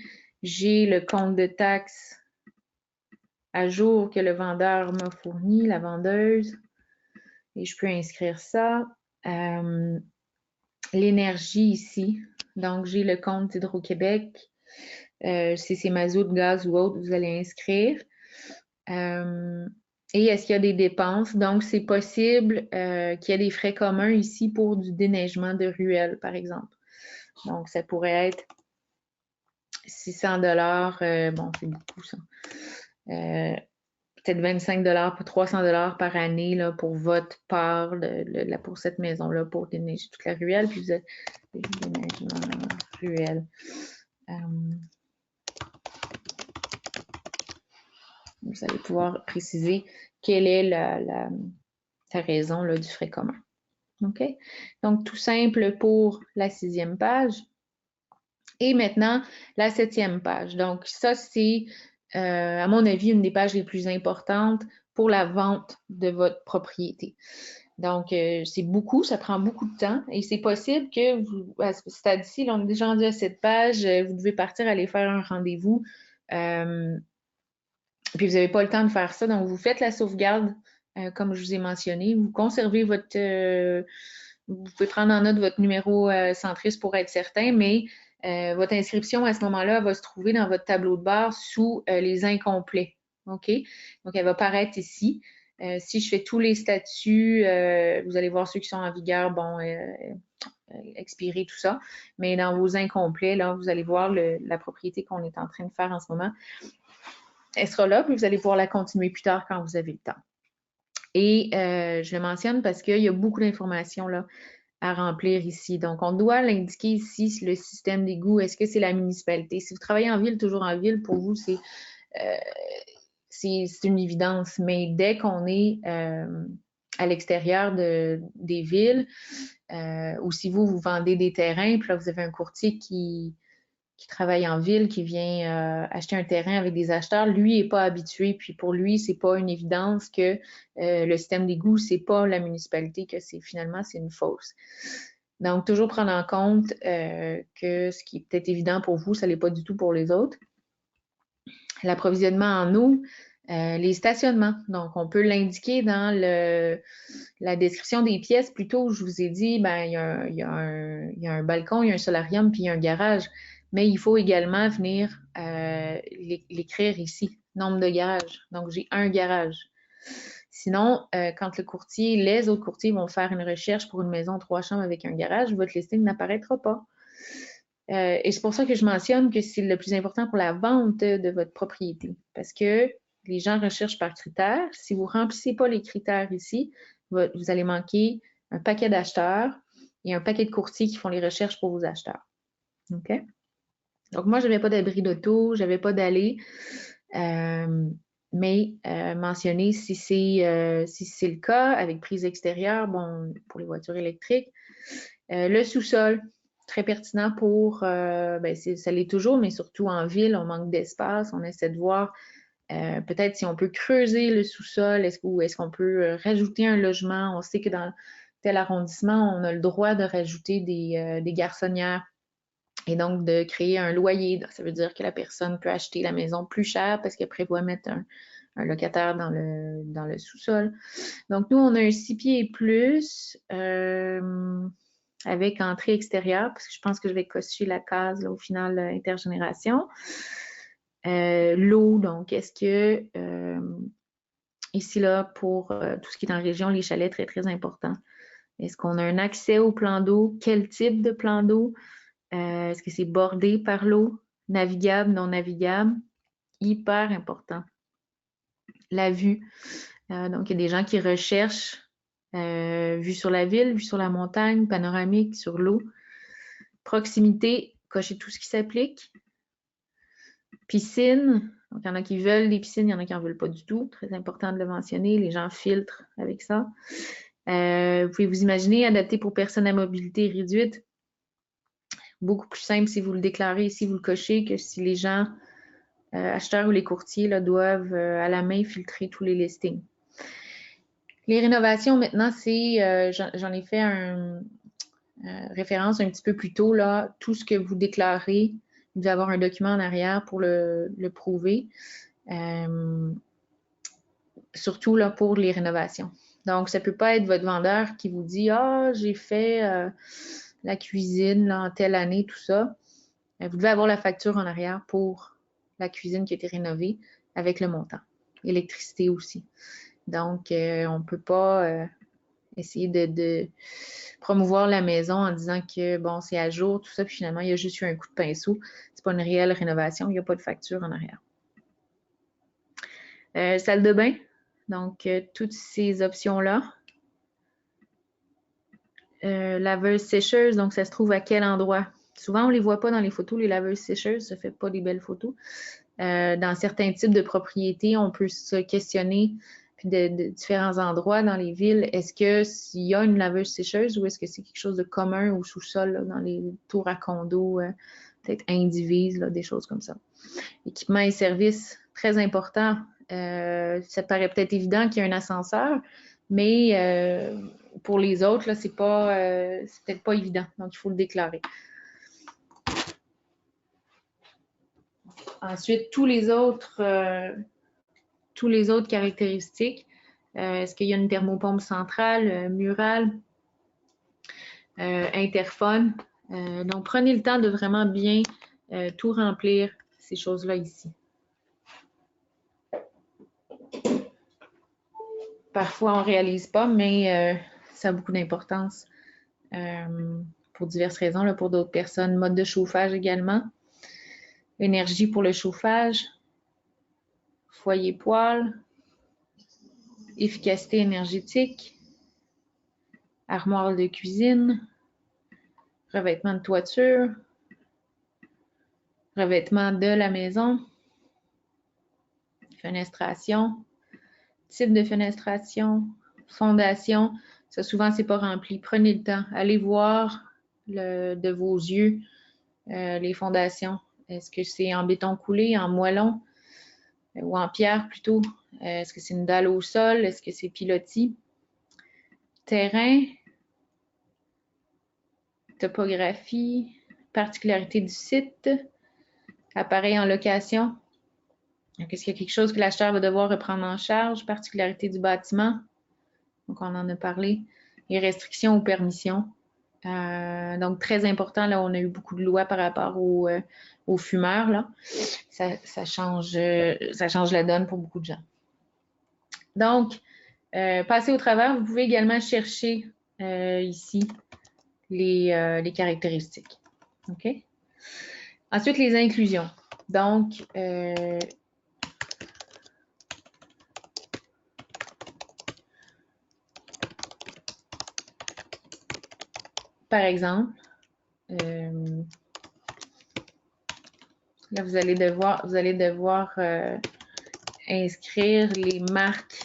J'ai le compte de taxes à jour que le vendeur m'a fourni, la vendeuse. Et je peux inscrire ça. L'énergie ici. Donc, j'ai le compte d'Hydro-Québec. Si c'est mazout, gaz ou autre, vous allez inscrire. Et est-ce qu'il y a des dépenses? Donc, c'est possible qu'il y ait des frais communs ici pour du déneigement de ruelles, par exemple. Donc, ça pourrait être 600 $, bon, c'est beaucoup ça. Peut-être 25 $, 300 $ par année là, pour votre part pour cette maison-là, pour déneiger toute la ruelle. Puis vous êtes déneigement ruelle. Vous allez pouvoir préciser quelle est la raison là, du frais commun. OK? Donc, tout simple pour la 6e page. Et maintenant, la 7e page. Donc, ça, c'est, à mon avis, une des pages les plus importantes pour la vente de votre propriété. Donc, c'est beaucoup, ça prend beaucoup de temps et c'est possible que vous, à ce stade-ci, on est déjà rendu à cette page, vous devez partir aller faire un rendez-vous. Puis vous n'avez pas le temps de faire ça, donc vous faites la sauvegarde, comme je vous ai mentionné. Vous conservez votre... vous pouvez prendre en note votre numéro centriste pour être certain, mais votre inscription à ce moment-là va se trouver dans votre tableau de bord sous les incomplets. OK? Donc, elle va apparaître ici. Si je fais tous les statuts, vous allez voir ceux qui sont en vigueur, bon, expirés, tout ça. Mais dans vos incomplets, là, vous allez voir la propriété qu'on est en train de faire en ce moment. Elle sera là, puis vous allez pouvoir la continuer plus tard quand vous avez le temps. Et je le mentionne parce qu'il y a beaucoup d'informations là à remplir ici. Donc, on doit l'indiquer ici, le système d'égout. Est-ce que c'est la municipalité? Si vous travaillez en ville, toujours en ville, pour vous, c'est une évidence. Mais dès qu'on est à l'extérieur des villes, ou si vous vendez des terrains, puis là, vous avez un courtier qui travaille en ville, qui vient acheter un terrain avec des acheteurs, lui n'est pas habitué, puis pour lui, c'est pas une évidence que le système d'égout, c'est pas la municipalité, que finalement, c'est une fausse. Donc, toujours prendre en compte que ce qui est peut-être évident pour vous, ça ne l'est pas du tout pour les autres. L'approvisionnement en eau, Les stationnements, donc on peut l'indiquer dans la description des pièces. Plutôt, je vous ai dit, ben, il y a un balcon, il y a un solarium, puis il y a un garage. Mais il faut également venir l'écrire ici, nombre de garages. Donc, j'ai un garage. Sinon, quand les autres courtiers vont faire une recherche pour une maison 3 chambres avec un garage, votre listing n'apparaîtra pas. Et c'est pour ça que je mentionne que c'est le plus important pour la vente de votre propriété. Parce que les gens recherchent par critères. Si vous ne remplissez pas les critères ici, vous allez manquer un paquet d'acheteurs et un paquet de courtiers qui font les recherches pour vos acheteurs. OK? Donc, moi, je n'avais pas d'abri d'auto, je n'avais pas d'allée. Mais mentionner si c'est le cas avec prise extérieure, bon, pour les voitures électriques. Le sous-sol, très pertinent pour, ben ça l'est toujours, mais surtout en ville, on manque d'espace. On essaie de voir peut-être si on peut creuser le sous-sol, ou est-ce qu'on peut rajouter un logement. On sait que dans tel arrondissement, on a le droit de rajouter des garçonnières et donc de créer un loyer. Ça veut dire que la personne peut acheter la maison plus chère parce qu'elle prévoit mettre un locataire dans le sous-sol. Donc, nous, on a un 6 pieds et plus avec entrée extérieure, parce que je pense que je vais cocher la case là, au final intergénération. L'eau, donc, est-ce que ici, là, pour tout ce qui est en région, les chalets, très, très important. Est-ce qu'on a un accès au plan d'eau? Quel type de plan d'eau? Est-ce que c'est bordé par l'eau? Navigable, non navigable? Hyper important. La vue. Donc, il y a des gens qui recherchent vue sur la ville, vue sur la montagne, panoramique, sur l'eau. Proximité, cochez tout ce qui s'applique. Piscine, donc il y en a qui veulent des piscines, il y en a qui n'en veulent pas du tout. Très important de le mentionner, les gens filtrent avec ça. Vous pouvez vous imaginer, adapté pour personnes à mobilité réduite. Beaucoup plus simple si vous le déclarez ici, vous le cochez, que si les gens, acheteurs ou les courtiers, là, doivent à la main filtrer tous les listings. Les rénovations, maintenant, c'est, j'en ai fait référence un petit peu plus tôt, là, tout ce que vous déclarez, vous devez avoir un document en arrière pour le prouver, surtout là, pour les rénovations. Donc, ça ne peut pas être votre vendeur qui vous dit « Ah, j'ai fait la cuisine là, en telle année, tout ça. » Vous devez avoir la facture en arrière pour la cuisine qui a été rénovée avec le montant. Électricité aussi. Donc, on ne peut pas essayer de promouvoir la maison en disant que, bon, c'est à jour, tout ça, puis finalement, il y a juste eu un coup de pinceau. C'est pas une réelle rénovation, il n'y a pas de facture en arrière. Salle de bain, donc toutes ces options-là. Laveuse sécheuse, donc ça se trouve à quel endroit? Souvent, on ne les voit pas dans les photos, les laveuses sécheuses, ça ne fait pas des belles photos. Dans certains types de propriétés, on peut se questionner puis de différents endroits dans les villes. Est-ce qu'il y a une laveuse sécheuse ou est-ce que c'est quelque chose de commun au sous-sol, dans les tours à condos, peut-être indivises, là, des choses comme ça. Équipements et services, très important. Ça paraît peut-être évident qu'il y a un ascenseur, mais pour les autres, là, c'est peut-être pas évident. Donc, il faut le déclarer. Ensuite, tous les autres caractéristiques. Est-ce qu'il y a une thermopompe centrale, murale, interphone? Donc, prenez le temps de vraiment bien tout remplir, ces choses-là ici. Parfois, on ne réalise pas, mais ça a beaucoup d'importance pour diverses raisons. Là, pour d'autres personnes, mode de chauffage également. Énergie pour le chauffage. Foyer poêle. Efficacité énergétique. Armoire de cuisine. Revêtement de toiture. Revêtement de la maison. Fenestration. Type de fenestration. Fondation. Ça, souvent, c'est pas rempli. Prenez le temps. Allez voir de vos yeux les fondations. Est-ce que c'est en béton coulé, en moellon ou en pierre plutôt? Est-ce que c'est une dalle au sol? Est-ce que c'est pilotis? Terrain, topographie, particularité du site, appareil en location, Donc, est-ce qu'il y a quelque chose que l'acheteur va devoir reprendre en charge? Particularité du bâtiment. Donc, on en a parlé. Les restrictions ou permissions. Donc, très important, là, on a eu beaucoup de lois par rapport aux fumeurs, là. Ça change la donne pour beaucoup de gens. Donc, passez au travers. Vous pouvez également chercher ici les caractéristiques. OK? Ensuite, les inclusions. Donc, par exemple, là, vous allez devoir inscrire les marques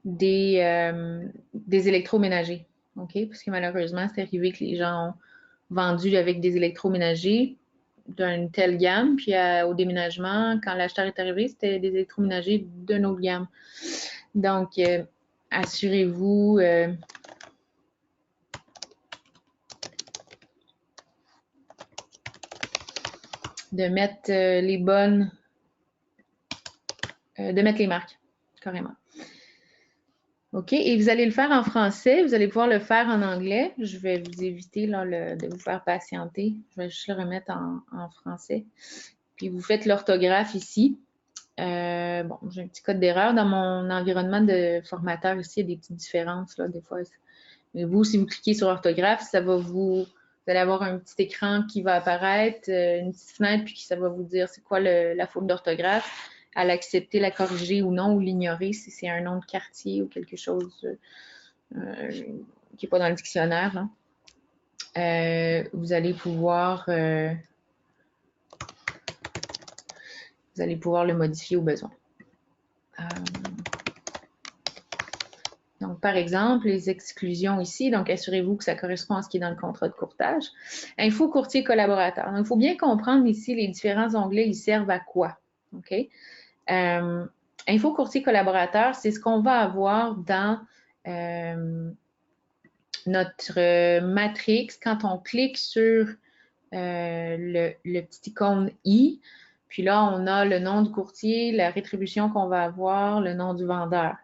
des électroménagers. OK? Parce que malheureusement, c'est arrivé que les gens ont vendu avec des électroménagers d'une telle gamme, puis au déménagement, quand l'acheteur est arrivé, c'était des électroménagers d'une autre gamme. Donc, assurez-vous de mettre de mettre les marques, carrément. OK, et vous allez le faire en français, vous allez pouvoir le faire en anglais. Je vais vous éviter là, de vous faire patienter. Je vais juste le remettre en français. Puis vous faites l'orthographe ici. Bon, j'ai un petit code d'erreur. Dans mon environnement de formateur ici, il y a des petites différences, là, des fois. Mais vous, si vous cliquez sur orthographe, ça va vous allez avoir un petit écran qui va apparaître, une petite fenêtre, puis ça va vous dire c'est quoi la faute d'orthographe, à l'accepter, la corriger ou non, ou l'ignorer si c'est un nom de quartier ou quelque chose qui n'est pas dans le dictionnaire. Hein. Vous allez pouvoir le modifier au besoin. Donc, par exemple, les exclusions ici, donc assurez-vous que ça correspond à ce qui est dans le contrat de courtage. Info courtier collaborateur. Donc, il faut bien comprendre ici les différents onglets, ils servent à quoi. OK? Info courtier collaborateur, c'est ce qu'on va avoir dans notre matrix quand on clique sur le petit icône I. Puis là, on a le nom du courtier, la rétribution qu'on va avoir, le nom du vendeur.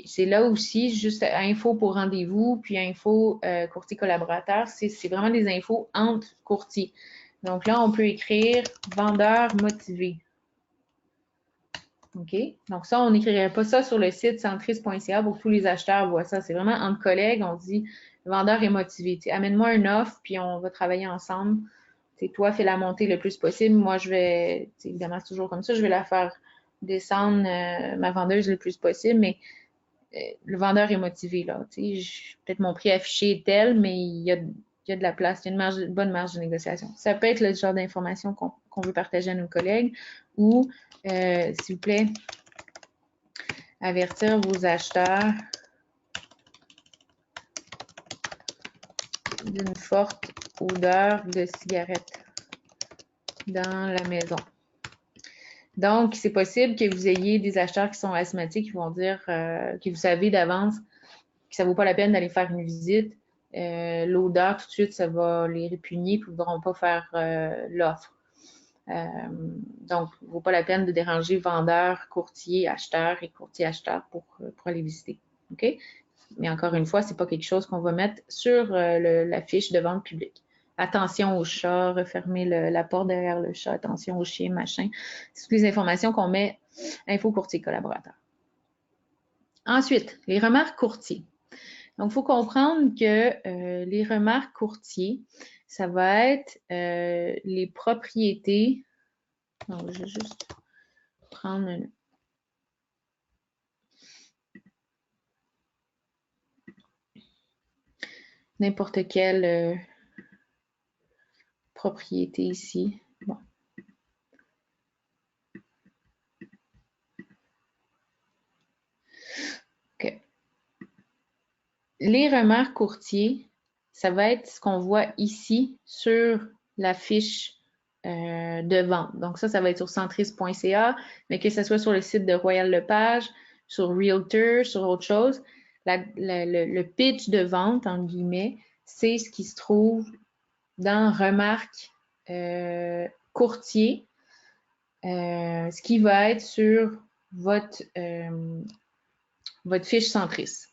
C'est là aussi, juste info pour rendez-vous, puis info courtier collaborateur, c'est vraiment des infos entre courtiers. Donc là, on peut écrire vendeur motivé. OK? Donc ça, on n'écrirait pas ça sur le site centris.ca pour que tous les acheteurs voient ça. C'est vraiment entre collègues, on dit le vendeur est motivé. Amène-moi une offre, puis on va travailler ensemble. Toi, fais la montée le plus possible. Moi, je vais, évidemment, c'est toujours comme ça, je vais la faire descendre ma vendeuse le plus possible, mais le vendeur est motivé, là. Peut-être mon prix affiché est tel, mais il y a de la place, il y a une bonne marge de négociation. Ça peut être le genre d'information qu'on veut partager à nos collègues ou, s'il vous plaît, avertir vos acheteurs d'une forte odeur de cigarette dans la maison. Donc, c'est possible que vous ayez des acheteurs qui sont asthmatiques qui vont dire que vous savez d'avance que ça ne vaut pas la peine d'aller faire une visite. L'odeur, tout de suite, ça va les répugner et ils ne voudront pas faire l'offre. Donc, il ne vaut pas la peine de déranger vendeur, courtier, acheteur et courtier-acheteur pour aller visiter. OK? Mais encore une fois, ce n'est pas quelque chose qu'on va mettre sur la fiche de vente publique. Attention au chat, refermer la porte derrière le chat, attention au chien, machin. C'est toutes les informations qu'on met info courtier collaborateur. Ensuite, les remarques courtiers. Donc, il faut comprendre que les remarques courtiers, ça va être les propriétés. Donc, je vais juste prendre n'importe quelle propriété ici. Bon. OK. Les remarques courtiers, ça va être ce qu'on voit ici sur la fiche de vente. Donc ça va être sur centris.ca, mais que ce soit sur le site de Royal Lepage, sur Realtor, sur autre chose, le pitch de vente, entre guillemets, c'est ce qui se trouve dans remarque courtier, ce qui va être sur votre fiche centriste.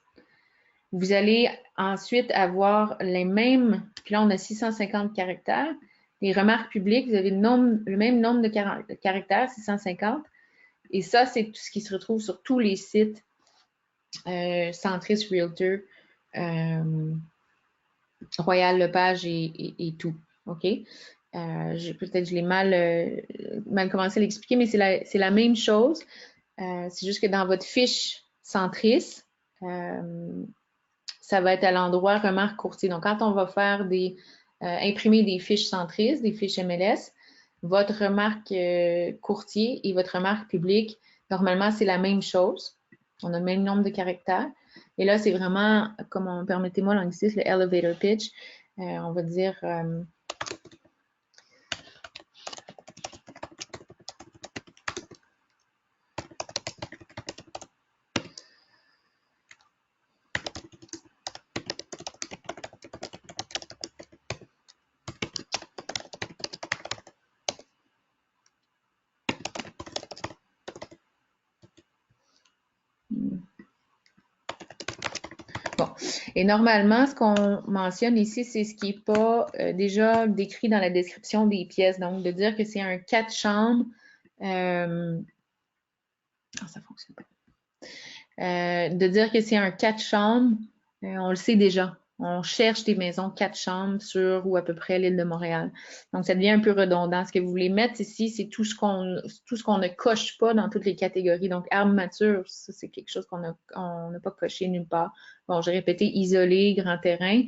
Vous allez ensuite avoir les mêmes, puis là on a 650 caractères. Les remarques publiques, vous avez le même nombre de caractères, 650. Et ça, c'est tout ce qui se retrouve sur tous les sites Centris Realtor, Royal Lepage et tout. OK? Peut-être je l'ai mal commencé à l'expliquer, mais c'est la même chose. C'est juste que dans votre fiche Centris, ça va être à l'endroit remarque courtier. Donc, quand on va faire imprimer des fiches Centris, des fiches MLS, votre remarque courtier et votre remarque publique, normalement, c'est la même chose. On a le même nombre de caractères. Et là, c'est vraiment, comme permettez-moi l'anglicisme, le elevator pitch. On va dire... Bon. Et normalement, ce qu'on mentionne ici, c'est ce qui n'est pas déjà décrit dans la description des pièces. Donc, de dire que c'est un 4 chambres. Ça fonctionne pas. De dire que c'est un 4 chambres, on le sait déjà. On cherche des maisons 4 chambres sur ou à peu près l'île de Montréal. Donc, ça devient un peu redondant. Ce que vous voulez mettre ici, c'est tout ce qu'on ne coche pas dans toutes les catégories. Donc, arbre mature, ça, c'est quelque chose qu'on n'a pas coché nulle part. Bon, j'ai répété isolé, grand terrain.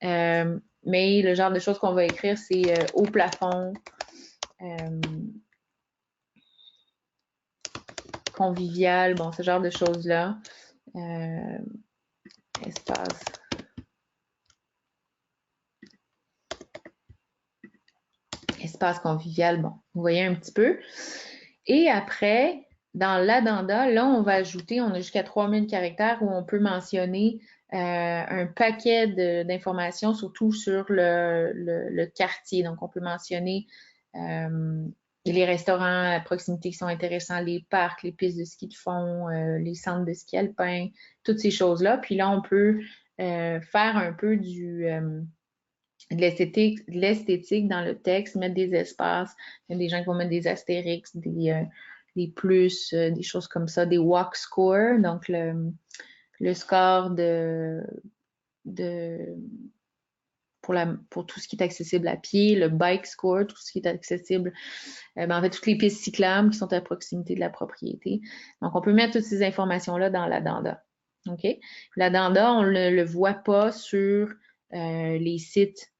Mais le genre de choses qu'on va écrire, c'est haut plafond, convivial, bon, ce genre de choses-là. Espace. Espace convivial, bon, vous voyez un petit peu. Et après, dans l'addenda, là, on va ajouter, on a jusqu'à 3000 caractères où on peut mentionner un paquet d'informations, surtout sur le quartier. Donc, on peut mentionner les restaurants à proximité qui sont intéressants, les parcs, les pistes de ski de fond, les centres de ski alpin, toutes ces choses-là. Puis là, on peut faire un peu de l'esthétique dans le texte, mettre des espaces. Il y a des gens qui vont mettre des astérix, des plus, des choses comme ça, des walk score, donc le score pour tout ce qui est accessible à pied, le bike score, tout ce qui est accessible, en fait, toutes les pistes cyclables qui sont à proximité de la propriété. Donc, on peut mettre toutes ces informations-là dans l'addenda. OK? L'addenda, on ne le voit pas sur les sites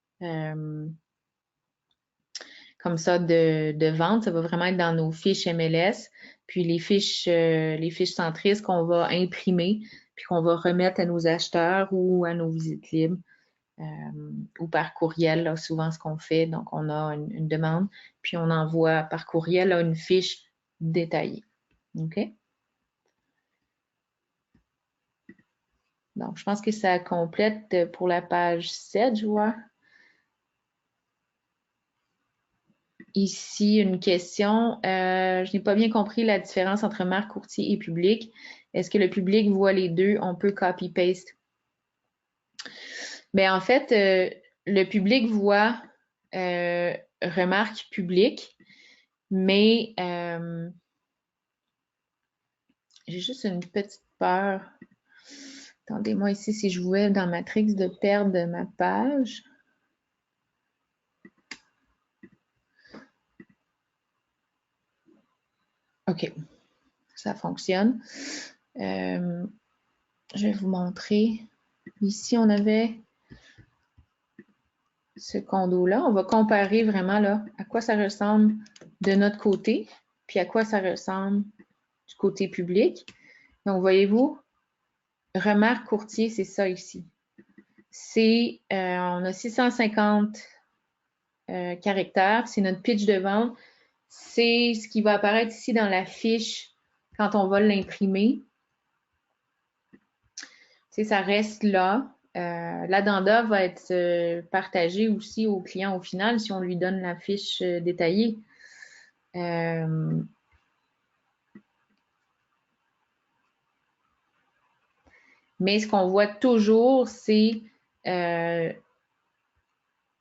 comme ça de vente. Ça va vraiment être dans nos fiches MLS, puis les fiches centristes qu'on va imprimer, puis qu'on va remettre à nos acheteurs ou à nos visites libres. Ou par courriel, là, souvent ce qu'on fait. Donc, on a une demande, puis on envoie par courriel là, une fiche détaillée. OK? Donc, je pense que ça complète pour la page 7, je vois. Ici, une question. Je n'ai pas bien compris la différence entre marque, courtier et public. Est-ce que le public voit les deux? On peut copy-paste. Bien, en fait, le public voit remarque publique, mais j'ai juste une petite peur. Attendez-moi ici si je voulais dans Matrix de perdre ma page. OK, ça fonctionne. Je vais vous montrer. Ici, on avait ce condo-là. On va comparer vraiment là à quoi ça ressemble de notre côté, puis à quoi ça ressemble du côté public. Donc, voyez-vous, remarque courtier, c'est ça ici. On a 650 caractères, c'est notre pitch de vente. C'est ce qui va apparaître ici dans la fiche quand on va l'imprimer. Ça reste là. L'addenda va être partagé aussi au client au final si on lui donne la fiche détaillée. Mais ce qu'on voit toujours, c'est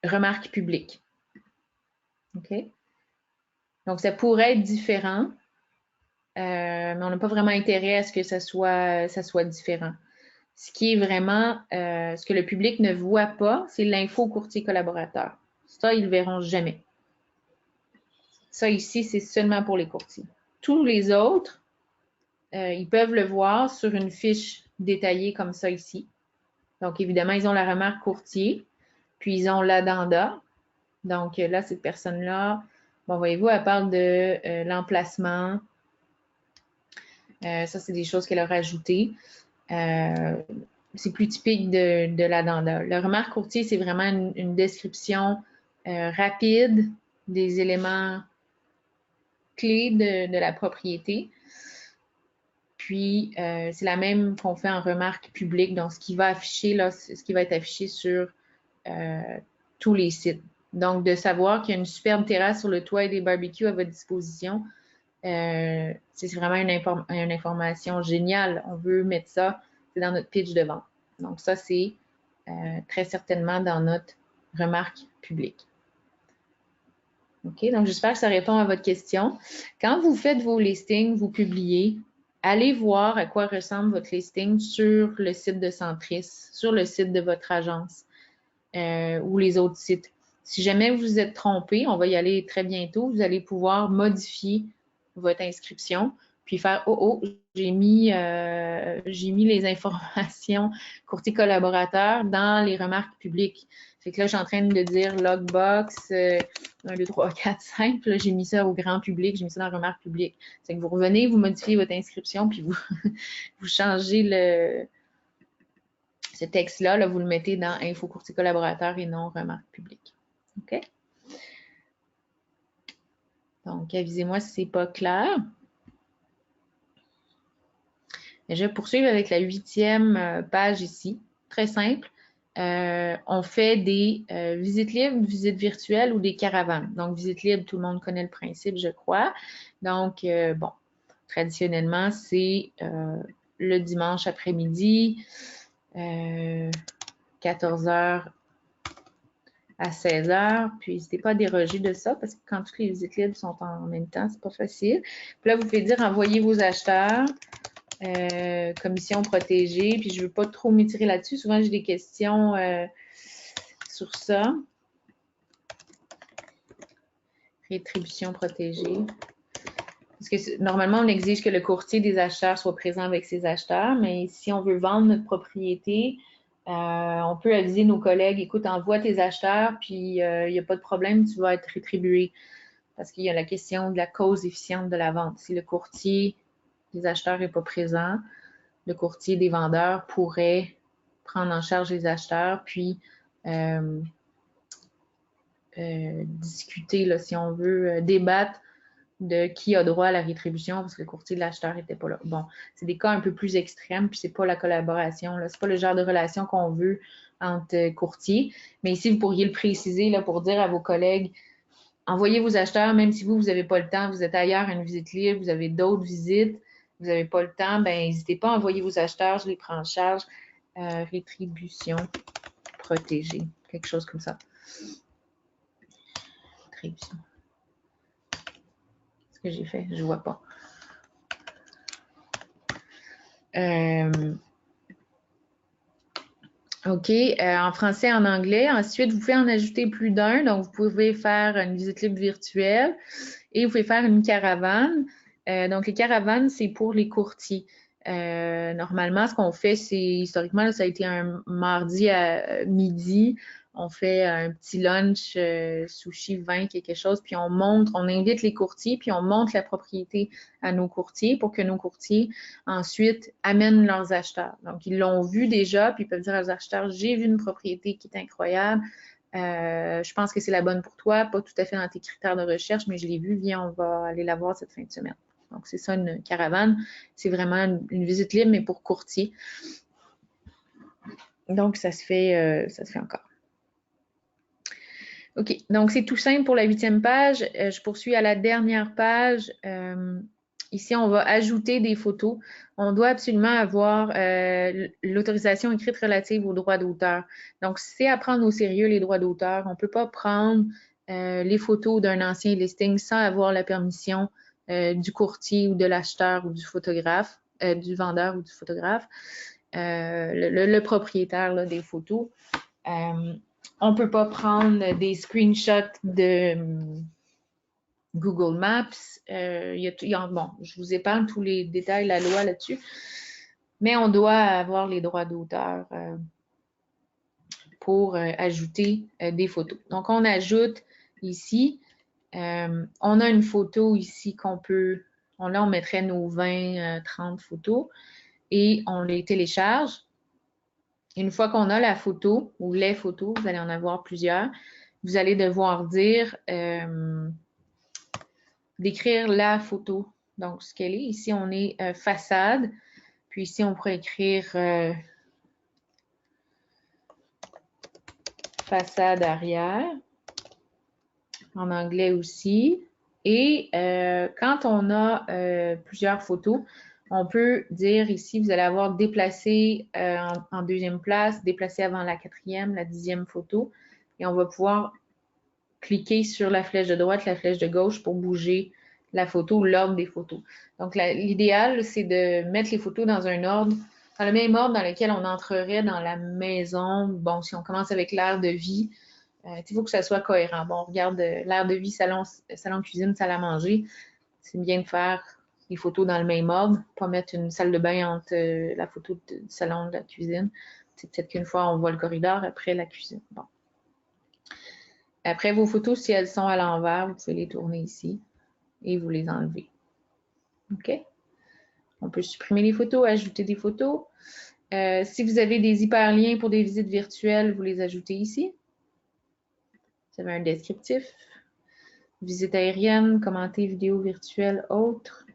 remarques publiques. OK? Donc, ça pourrait être différent, mais on n'a pas vraiment intérêt à ce que ça soit différent. Ce qui est vraiment, ce que le public ne voit pas, c'est l'info courtier collaborateur. Ça, ils ne le verront jamais. Ça ici, c'est seulement pour les courtiers. Tous les autres, ils peuvent le voir sur une fiche détaillée comme ça ici. Donc, évidemment, ils ont la remarque courtier, puis ils ont l'addenda. Donc, là, cette personne-là, bon, voyez-vous, elle parle de l'emplacement. Ça, c'est des choses qu'elle a rajoutées. C'est plus typique de l'addenda. Le remarque courtier, c'est vraiment une description rapide des éléments clés de la propriété. Puis, c'est la même qu'on fait en remarque publique. Donc, ce qui va afficher, là, ce qui va être affiché sur tous les sites. Donc, de savoir qu'il y a une superbe terrasse sur le toit et des barbecues à votre disposition, c'est vraiment une information géniale. On veut mettre ça, c'est dans notre pitch de vente. Donc, ça, c'est très certainement dans notre remarque publique. OK, donc j'espère que ça répond à votre question. Quand vous faites vos listings, vous publiez, allez voir à quoi ressemble votre listing sur le site de Centris, sur le site de votre agence ou les autres sites. Si jamais vous vous êtes trompé, on va y aller très bientôt, vous allez pouvoir modifier votre inscription, puis faire « Oh, j'ai mis les informations courtier collaborateur dans les remarques publiques. » Fait que là, je suis en train de dire logbox 1, 2, 3, 4, 5. Puis là, j'ai mis ça au grand public, j'ai mis ça dans remarques publiques. C'est que vous revenez, vous modifiez votre inscription, puis vous, vous changez ce texte-là, là, vous le mettez dans info courtier collaborateur et non remarques publiques. OK? Donc, avisez-moi si ce n'est pas clair. Et je vais poursuivre avec la 8e page ici. Très simple. On fait des visites libres, visites virtuelles ou des caravanes. Donc, visite libre, tout le monde connaît le principe, je crois. Donc, bon, traditionnellement, c'est le dimanche après-midi, 14h à 16h. Puis, n'hésitez pas à déroger de ça parce que quand toutes les visites libres sont en même temps, c'est pas facile. Puis là, vous pouvez dire envoyez vos acheteurs. Commission protégée, puis je ne veux pas trop m'étirer là-dessus. Souvent, j'ai des questions sur ça. Rétribution protégée. Parce que normalement, on exige que le courtier des acheteurs soit présent avec ses acheteurs, mais si on veut vendre notre propriété, on peut aviser nos collègues, écoute, envoie tes acheteurs, puis il n'y a pas de problème, tu vas être rétribué. Parce qu'il y a la question de la cause efficiente de la vente. Si le courtier des acheteurs n'est pas présent, le courtier des vendeurs pourrait prendre en charge les acheteurs, puis discuter, là, si on veut, débattre de qui a droit à la rétribution parce que le courtier de l'acheteur n'était pas là. Bon, c'est des cas un peu plus extrêmes, puis c'est pas la collaboration, là, c'est pas le genre de relation qu'on veut entre courtiers. Mais ici, vous pourriez le préciser là, pour dire à vos collègues, envoyez vos acheteurs, même si vous n'avez pas le temps, vous êtes ailleurs à une visite libre, vous avez d'autres visites, vous n'avez pas le temps, ben n'hésitez pas à envoyer vos acheteurs, je les prends en charge. Rétribution protégée, quelque chose comme ça. Rétribution. Qu'est-ce que j'ai fait? Je ne vois pas. OK, en français et en anglais. Ensuite, vous pouvez en ajouter plus d'un. Donc, vous pouvez faire une visite libre virtuelle et vous pouvez faire une caravane. Donc, les caravanes, c'est pour les courtiers. Normalement, ce qu'on fait, c'est historiquement, là, ça a été un mardi à midi. On fait un petit lunch, sushi, vin, quelque chose, puis on invite les courtiers, puis on montre la propriété à nos courtiers pour que nos courtiers, ensuite, amènent leurs acheteurs. Donc, ils l'ont vu déjà, puis ils peuvent dire à leurs acheteurs, j'ai vu une propriété qui est incroyable, je pense que c'est la bonne pour toi, pas tout à fait dans tes critères de recherche, mais je l'ai vu, viens, on va aller la voir cette fin de semaine. Donc, c'est ça une caravane. C'est vraiment une visite libre, mais pour courtier. Donc, ça se fait encore. OK, donc c'est tout simple pour la 8e page. Je poursuis à la dernière page. Ici, on va ajouter des photos. On doit absolument avoir l'autorisation écrite relative aux droits d'auteur. Donc, c'est à prendre au sérieux les droits d'auteur. On ne peut pas prendre les photos d'un ancien listing sans avoir la permission du courtier ou de l'acheteur ou du photographe, du vendeur ou du photographe, le propriétaire là, des photos. On ne peut pas prendre des screenshots de Google Maps. Bon, je vous épargne tous les détails, la loi là-dessus, mais on doit avoir les droits d'auteur pour ajouter des photos. Donc, on ajoute ici, on a une photo ici qu'on peut, là, on mettrait nos 20, 30 photos et on les télécharge. Une fois qu'on a la photo ou les photos, vous allez en avoir plusieurs, vous allez devoir dire, d'écrire la photo. Donc, ce qu'elle est. Ici, on est façade. Puis ici, on pourrait écrire façade arrière. En anglais aussi. Et quand on a plusieurs photos, on peut dire ici, vous allez avoir déplacé en 2e place, déplacé avant la 4e, la 10e photo. Et on va pouvoir cliquer sur la flèche de droite, la flèche de gauche pour bouger la photo ou l'ordre des photos. Donc, l'idéal, c'est de mettre les photos dans un ordre, dans le même ordre dans lequel on entrerait dans la maison. Bon, si on commence avec l'aire de vie, il faut que ça soit cohérent. Bon, on regarde l'aire de vie, salon, cuisine, salle à manger. C'est bien de faire les photos dans le même ordre, pas mettre une salle de bain entre la photo du salon de la cuisine. C'est peut-être qu'une fois, on voit le corridor, après la cuisine. Bon. Après, vos photos, si elles sont à l'envers, vous pouvez les tourner ici et vous les enlevez. OK? On peut supprimer les photos, ajouter des photos. Si vous avez des hyperliens pour des visites virtuelles, vous les ajoutez ici. Vous avez un descriptif. Visite aérienne, commenter vidéo virtuelle, autres.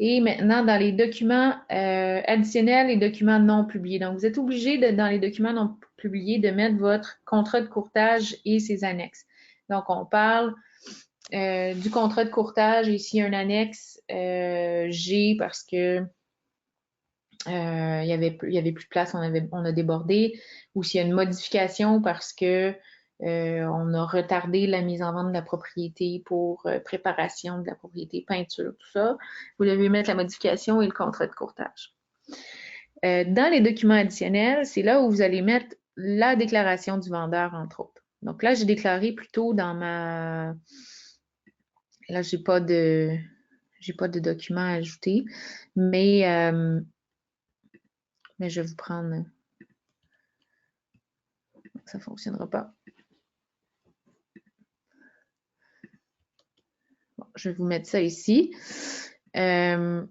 Et maintenant, dans les documents additionnels et documents non publiés. Donc, vous êtes obligé, dans les documents non publiés, de mettre votre contrat de courtage et ses annexes. Donc, on parle du contrat de courtage. Ici, un annexe G parce que il y avait plus de place, on a débordé. Ou s'il y a une modification parce que on a retardé la mise en vente de la propriété pour préparation de la propriété, peinture, tout ça. Vous devez mettre la modification et le contrat de courtage. Dans les documents additionnels, c'est là où vous allez mettre la déclaration du vendeur, entre autres. Donc là, j'ai déclaré plutôt dans ma... Là, j'ai pas de document à ajouter, mais je vais vous prendre... Ça ne fonctionnera pas. Bon, je vais vous mettre ça ici. Là,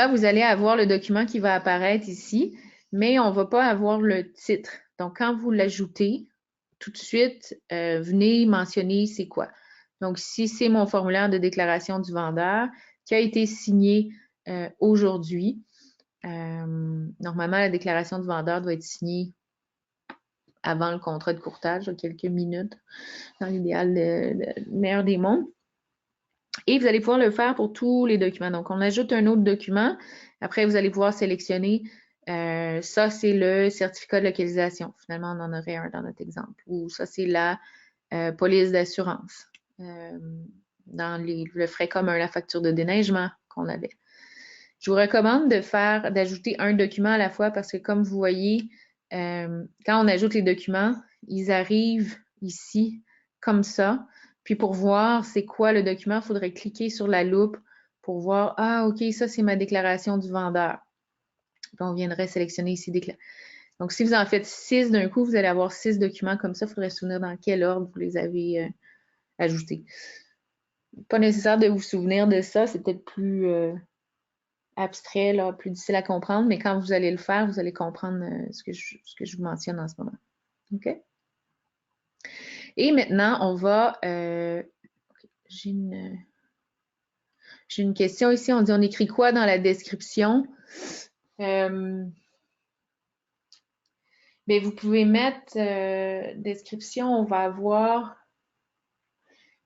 vous allez avoir le document qui va apparaître ici, mais on ne va pas avoir le titre. Donc, quand vous l'ajoutez, tout de suite, venez mentionner c'est quoi. Donc, si c'est mon formulaire de déclaration du vendeur qui a été signé aujourd'hui, normalement, la déclaration du vendeur doit être signée avant le contrat de courtage, quelques minutes, dans l'idéal, le meilleur des mondes. Et vous allez pouvoir le faire pour tous les documents. Donc, on ajoute un autre document. Après, vous allez pouvoir sélectionner. Ça, c'est le certificat de localisation. Finalement, on en aurait un dans notre exemple. Ou ça, c'est la police d'assurance. Dans le frais commun, la facture de déneigement qu'on avait. Je vous recommande d'ajouter un document à la fois parce que, comme vous voyez, quand on ajoute les documents, ils arrivent ici comme ça. Puis pour voir c'est quoi le document, il faudrait cliquer sur la loupe pour voir, ah, OK, ça, c'est ma déclaration du vendeur. Puis on viendrait sélectionner ici Donc, si vous en faites 6 d'un coup, vous allez avoir 6 documents comme ça. Il faudrait se souvenir dans quel ordre vous les avez ajoutés. Pas nécessaire de vous souvenir de ça, c'est peut-être plus abstrait, là, plus difficile à comprendre, mais quand vous allez le faire, vous allez comprendre ce que je vous mentionne en ce moment. OK? Et maintenant, on va... j'ai une question ici. On dit, on écrit quoi dans la description? Bien, vous pouvez mettre description, on va avoir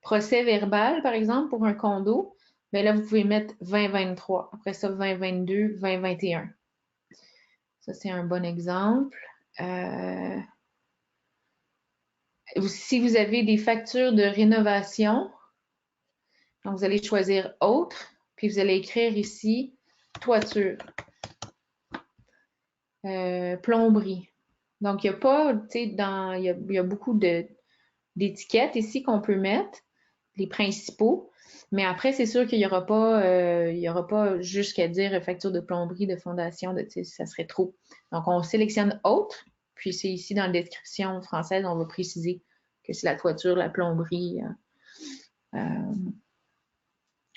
procès verbal, par exemple, pour un condo. Bien là, vous pouvez mettre 2023. Après ça, 2022, 2021. Ça, c'est un bon exemple. Si vous avez des factures de rénovation, donc vous allez choisir autre, puis vous allez écrire ici toiture, plomberie. Donc, il n'y a pas, tu sais, il y a beaucoup d'étiquettes ici qu'on peut mettre, les principaux. Mais après, c'est sûr qu'il n'y aura pas jusqu'à dire facture de plomberie, de fondation, ça serait trop. Donc, on sélectionne autre, puis c'est ici dans la description française, on va préciser que c'est la toiture, la plomberie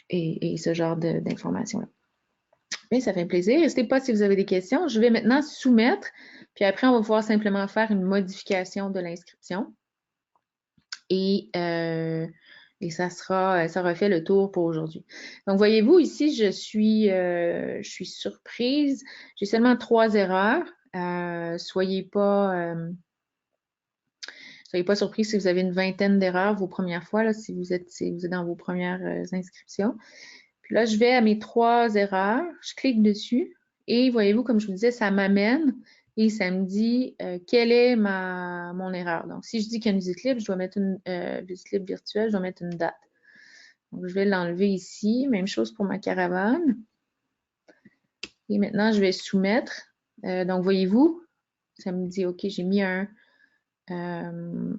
et ce genre d'informations-là. Bien, ça fait plaisir. N'hésitez pas si vous avez des questions. Je vais maintenant soumettre, puis après, on va pouvoir simplement faire une modification de l'inscription. Et ça aura fait le tour pour aujourd'hui. Donc, voyez-vous, ici, je suis surprise. J'ai seulement 3 erreurs. Soyez pas surpris si vous avez une vingtaine d'erreurs vos premières fois, là, si vous êtes dans vos premières inscriptions. Puis là, je vais à mes 3 erreurs. Je clique dessus. Et voyez-vous, comme je vous disais, ça m'amène et ça me dit quelle est mon erreur. Donc, si je dis qu'il y a une visite libre, je dois mettre une visite libre virtuelle, je dois mettre une date. Donc, je vais l'enlever ici. Même chose pour ma caravane. Et maintenant, je vais soumettre. Donc, voyez-vous, ça me dit, OK, j'ai mis une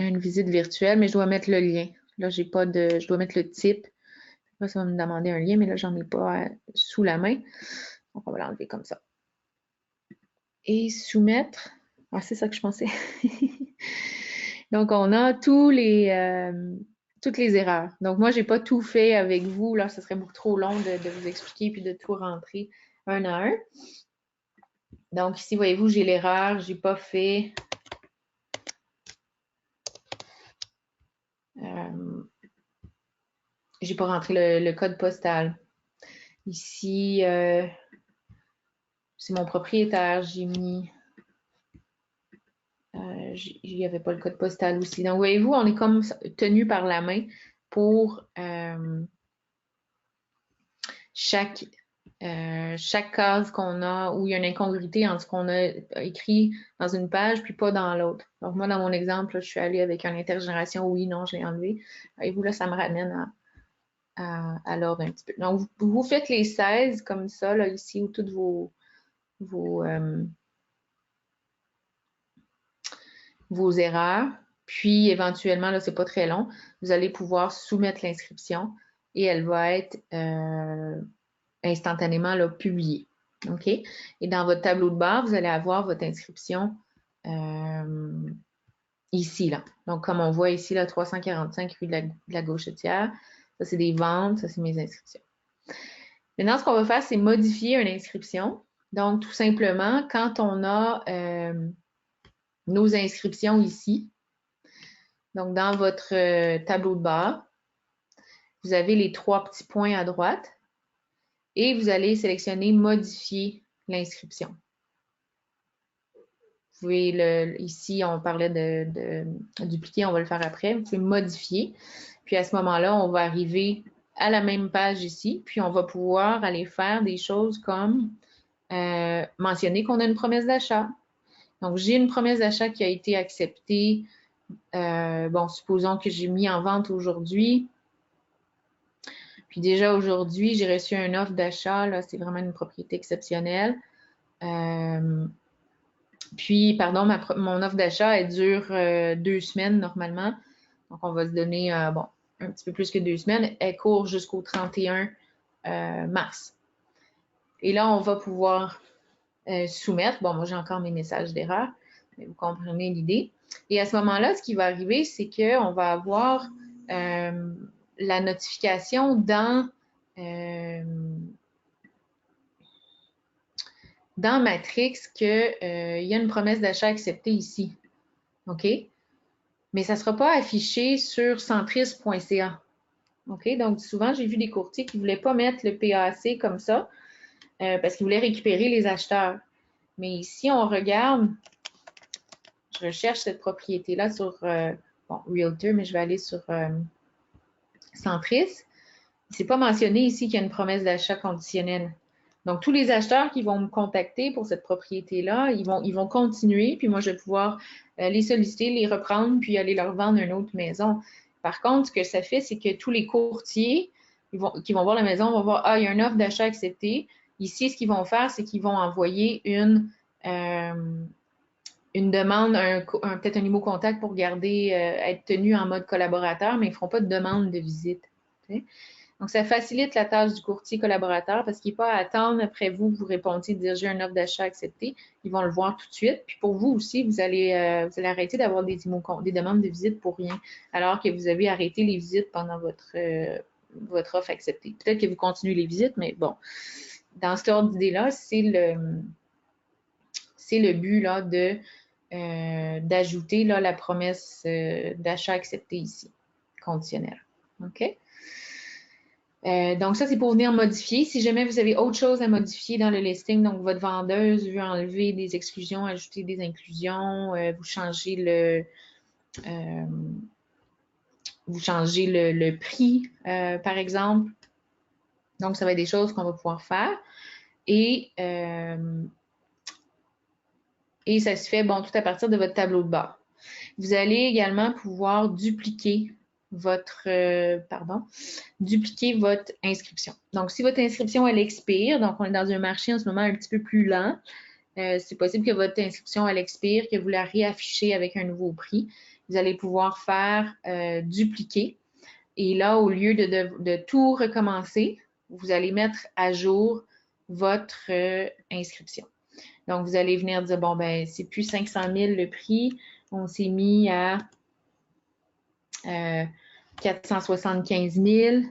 visite virtuelle, mais je dois mettre le lien. Là, je dois mettre le type. Là, ça va me demander un lien, mais là, j'en ai pas sous la main. Donc, on va l'enlever comme ça. Et soumettre. Ah, c'est ça que je pensais. Donc, on a toutes les erreurs. Donc, moi, j'ai pas tout fait avec vous. Là, ce serait beaucoup trop long de vous expliquer puis de tout rentrer un à un. Donc, ici, voyez-vous, j'ai l'erreur. J'ai pas fait j'ai pas rentré le code postal. Ici, c'est mon propriétaire. J'ai mis il n'y avait pas le code postal aussi. Donc, voyez-vous, on est comme tenu par la main pour chaque case qu'on a où il y a une incongruité entre ce qu'on a écrit dans une page puis pas dans l'autre. Donc, moi, dans mon exemple, là, je suis allée avec une intergénération, oui, non, je l'ai enlevé. Voyez-vous, là, ça me ramène à l'ordre un petit peu. Donc, vous faites les 16 comme ça, là, ici, où toutes vos erreurs. Puis, éventuellement, là, c'est pas très long, vous allez pouvoir soumettre l'inscription et elle va être instantanément là, publiée. OK? Et dans votre tableau de bord, vous allez avoir votre inscription ici, là. Donc, comme on voit ici, là, 345 rue de la Gauchetière. Ça, c'est des ventes, ça, c'est mes inscriptions. Maintenant, ce qu'on va faire, c'est modifier une inscription. Donc, tout simplement, quand on a nos inscriptions ici, donc dans votre tableau de bord, vous avez les 3 petits points à droite et vous allez sélectionner modifier l'inscription. Vous pouvez ici, on parlait de dupliquer, on va le faire après. Vous pouvez modifier. Puis à ce moment-là, on va arriver à la même page ici, puis on va pouvoir aller faire des choses comme mentionner qu'on a une promesse d'achat. Donc, j'ai une promesse d'achat qui a été acceptée. Bon, supposons que j'ai mis en vente aujourd'hui. Puis déjà aujourd'hui, j'ai reçu une offre d'achat. Là, c'est vraiment une propriété exceptionnelle. Puis, pardon, mon offre d'achat, elle dure 2 semaines normalement. Donc, on va se donner, bon, un petit peu plus que 2 semaines. Elle court jusqu'au 31 mars. Et là, on va pouvoir soumettre. Bon, moi, j'ai encore mes messages d'erreur, mais vous comprenez l'idée. Et à ce moment-là, ce qui va arriver, c'est qu'on va avoir la notification dans Matrix qu'il y a une promesse d'achat acceptée ici. OK? Mais ça ne sera pas affiché sur centris.ca. OK? Donc, souvent, j'ai vu des courtiers qui ne voulaient pas mettre le PAC comme ça parce qu'ils voulaient récupérer les acheteurs. Mais ici, on regarde, je recherche cette propriété-là sur, bon, Realtor, mais je vais aller sur Centris. C'est pas mentionné ici qu'il y a une promesse d'achat conditionnelle. Donc, tous les acheteurs qui vont me contacter pour cette propriété-là, ils vont continuer, puis moi, je vais pouvoir les solliciter, les reprendre, puis aller leur vendre une autre maison. Par contre, ce que ça fait, c'est que tous les courtiers qui vont voir la maison vont voir, ah, il y a une offre d'achat acceptée. Ici, ce qu'ils vont faire, c'est qu'ils vont envoyer une demande, peut-être un numéro contact pour garder, être tenu en mode collaborateur, mais ils ne feront pas de demande de visite. Okay? Donc, ça facilite la tâche du courtier collaborateur parce qu'il n'est pas à attendre après vous répondiez, dire j'ai une offre d'achat acceptée. Ils vont le voir tout de suite. Puis pour vous aussi, vous allez arrêter d'avoir des demandes de visite pour rien, alors que vous avez arrêté les visites pendant votre offre acceptée. Peut-être que vous continuez les visites, mais bon, dans cet ordre d'idée-là, c'est le but là, d'ajouter la promesse d'achat accepté ici, conditionnelle. OK? Donc, ça, c'est pour venir modifier. Si jamais vous avez autre chose à modifier dans le listing, donc votre vendeuse veut enlever des exclusions, ajouter des inclusions, vous changez le prix, par exemple. Donc, ça va être des choses qu'on va pouvoir faire. Et ça se fait, bon, tout à partir de votre tableau de bord. Vous allez également pouvoir dupliquer votre inscription. Donc, si votre inscription, elle expire, donc on est dans un marché en ce moment un petit peu plus lent, c'est possible que votre inscription, elle expire, que vous la réaffichez avec un nouveau prix. Vous allez pouvoir faire dupliquer. Et là, au lieu de tout recommencer, vous allez mettre à jour votre inscription. Donc, vous allez venir dire, bon, ben, c'est plus 500 000 le prix, on s'est mis à 475 000.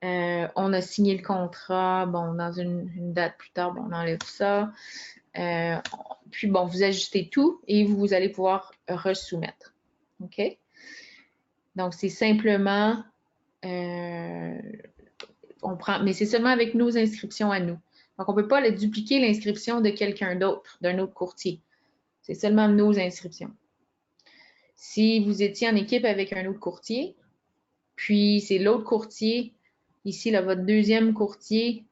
On a signé le contrat, bon, dans une date plus tard, bon, on enlève ça. Puis, bon, vous ajustez tout et vous allez pouvoir resoumettre. OK? Donc, c'est simplement, mais c'est seulement avec nos inscriptions à nous. Donc, on ne peut pas dupliquer l'inscription de quelqu'un d'autre, d'un autre courtier. C'est seulement nos inscriptions. Si vous étiez en équipe avec un autre courtier, puis c'est l'autre courtier, ici, là, votre deuxième courtier,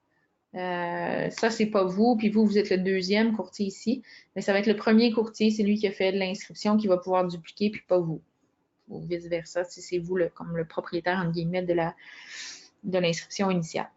ça, c'est pas vous, puis vous êtes le deuxième courtier ici, mais ça va être le premier courtier, c'est lui qui a fait de l'inscription, qui va pouvoir dupliquer, puis pas vous. Ou vice-versa, si c'est vous comme le propriétaire, entre guillemets, de l'inscription initiale.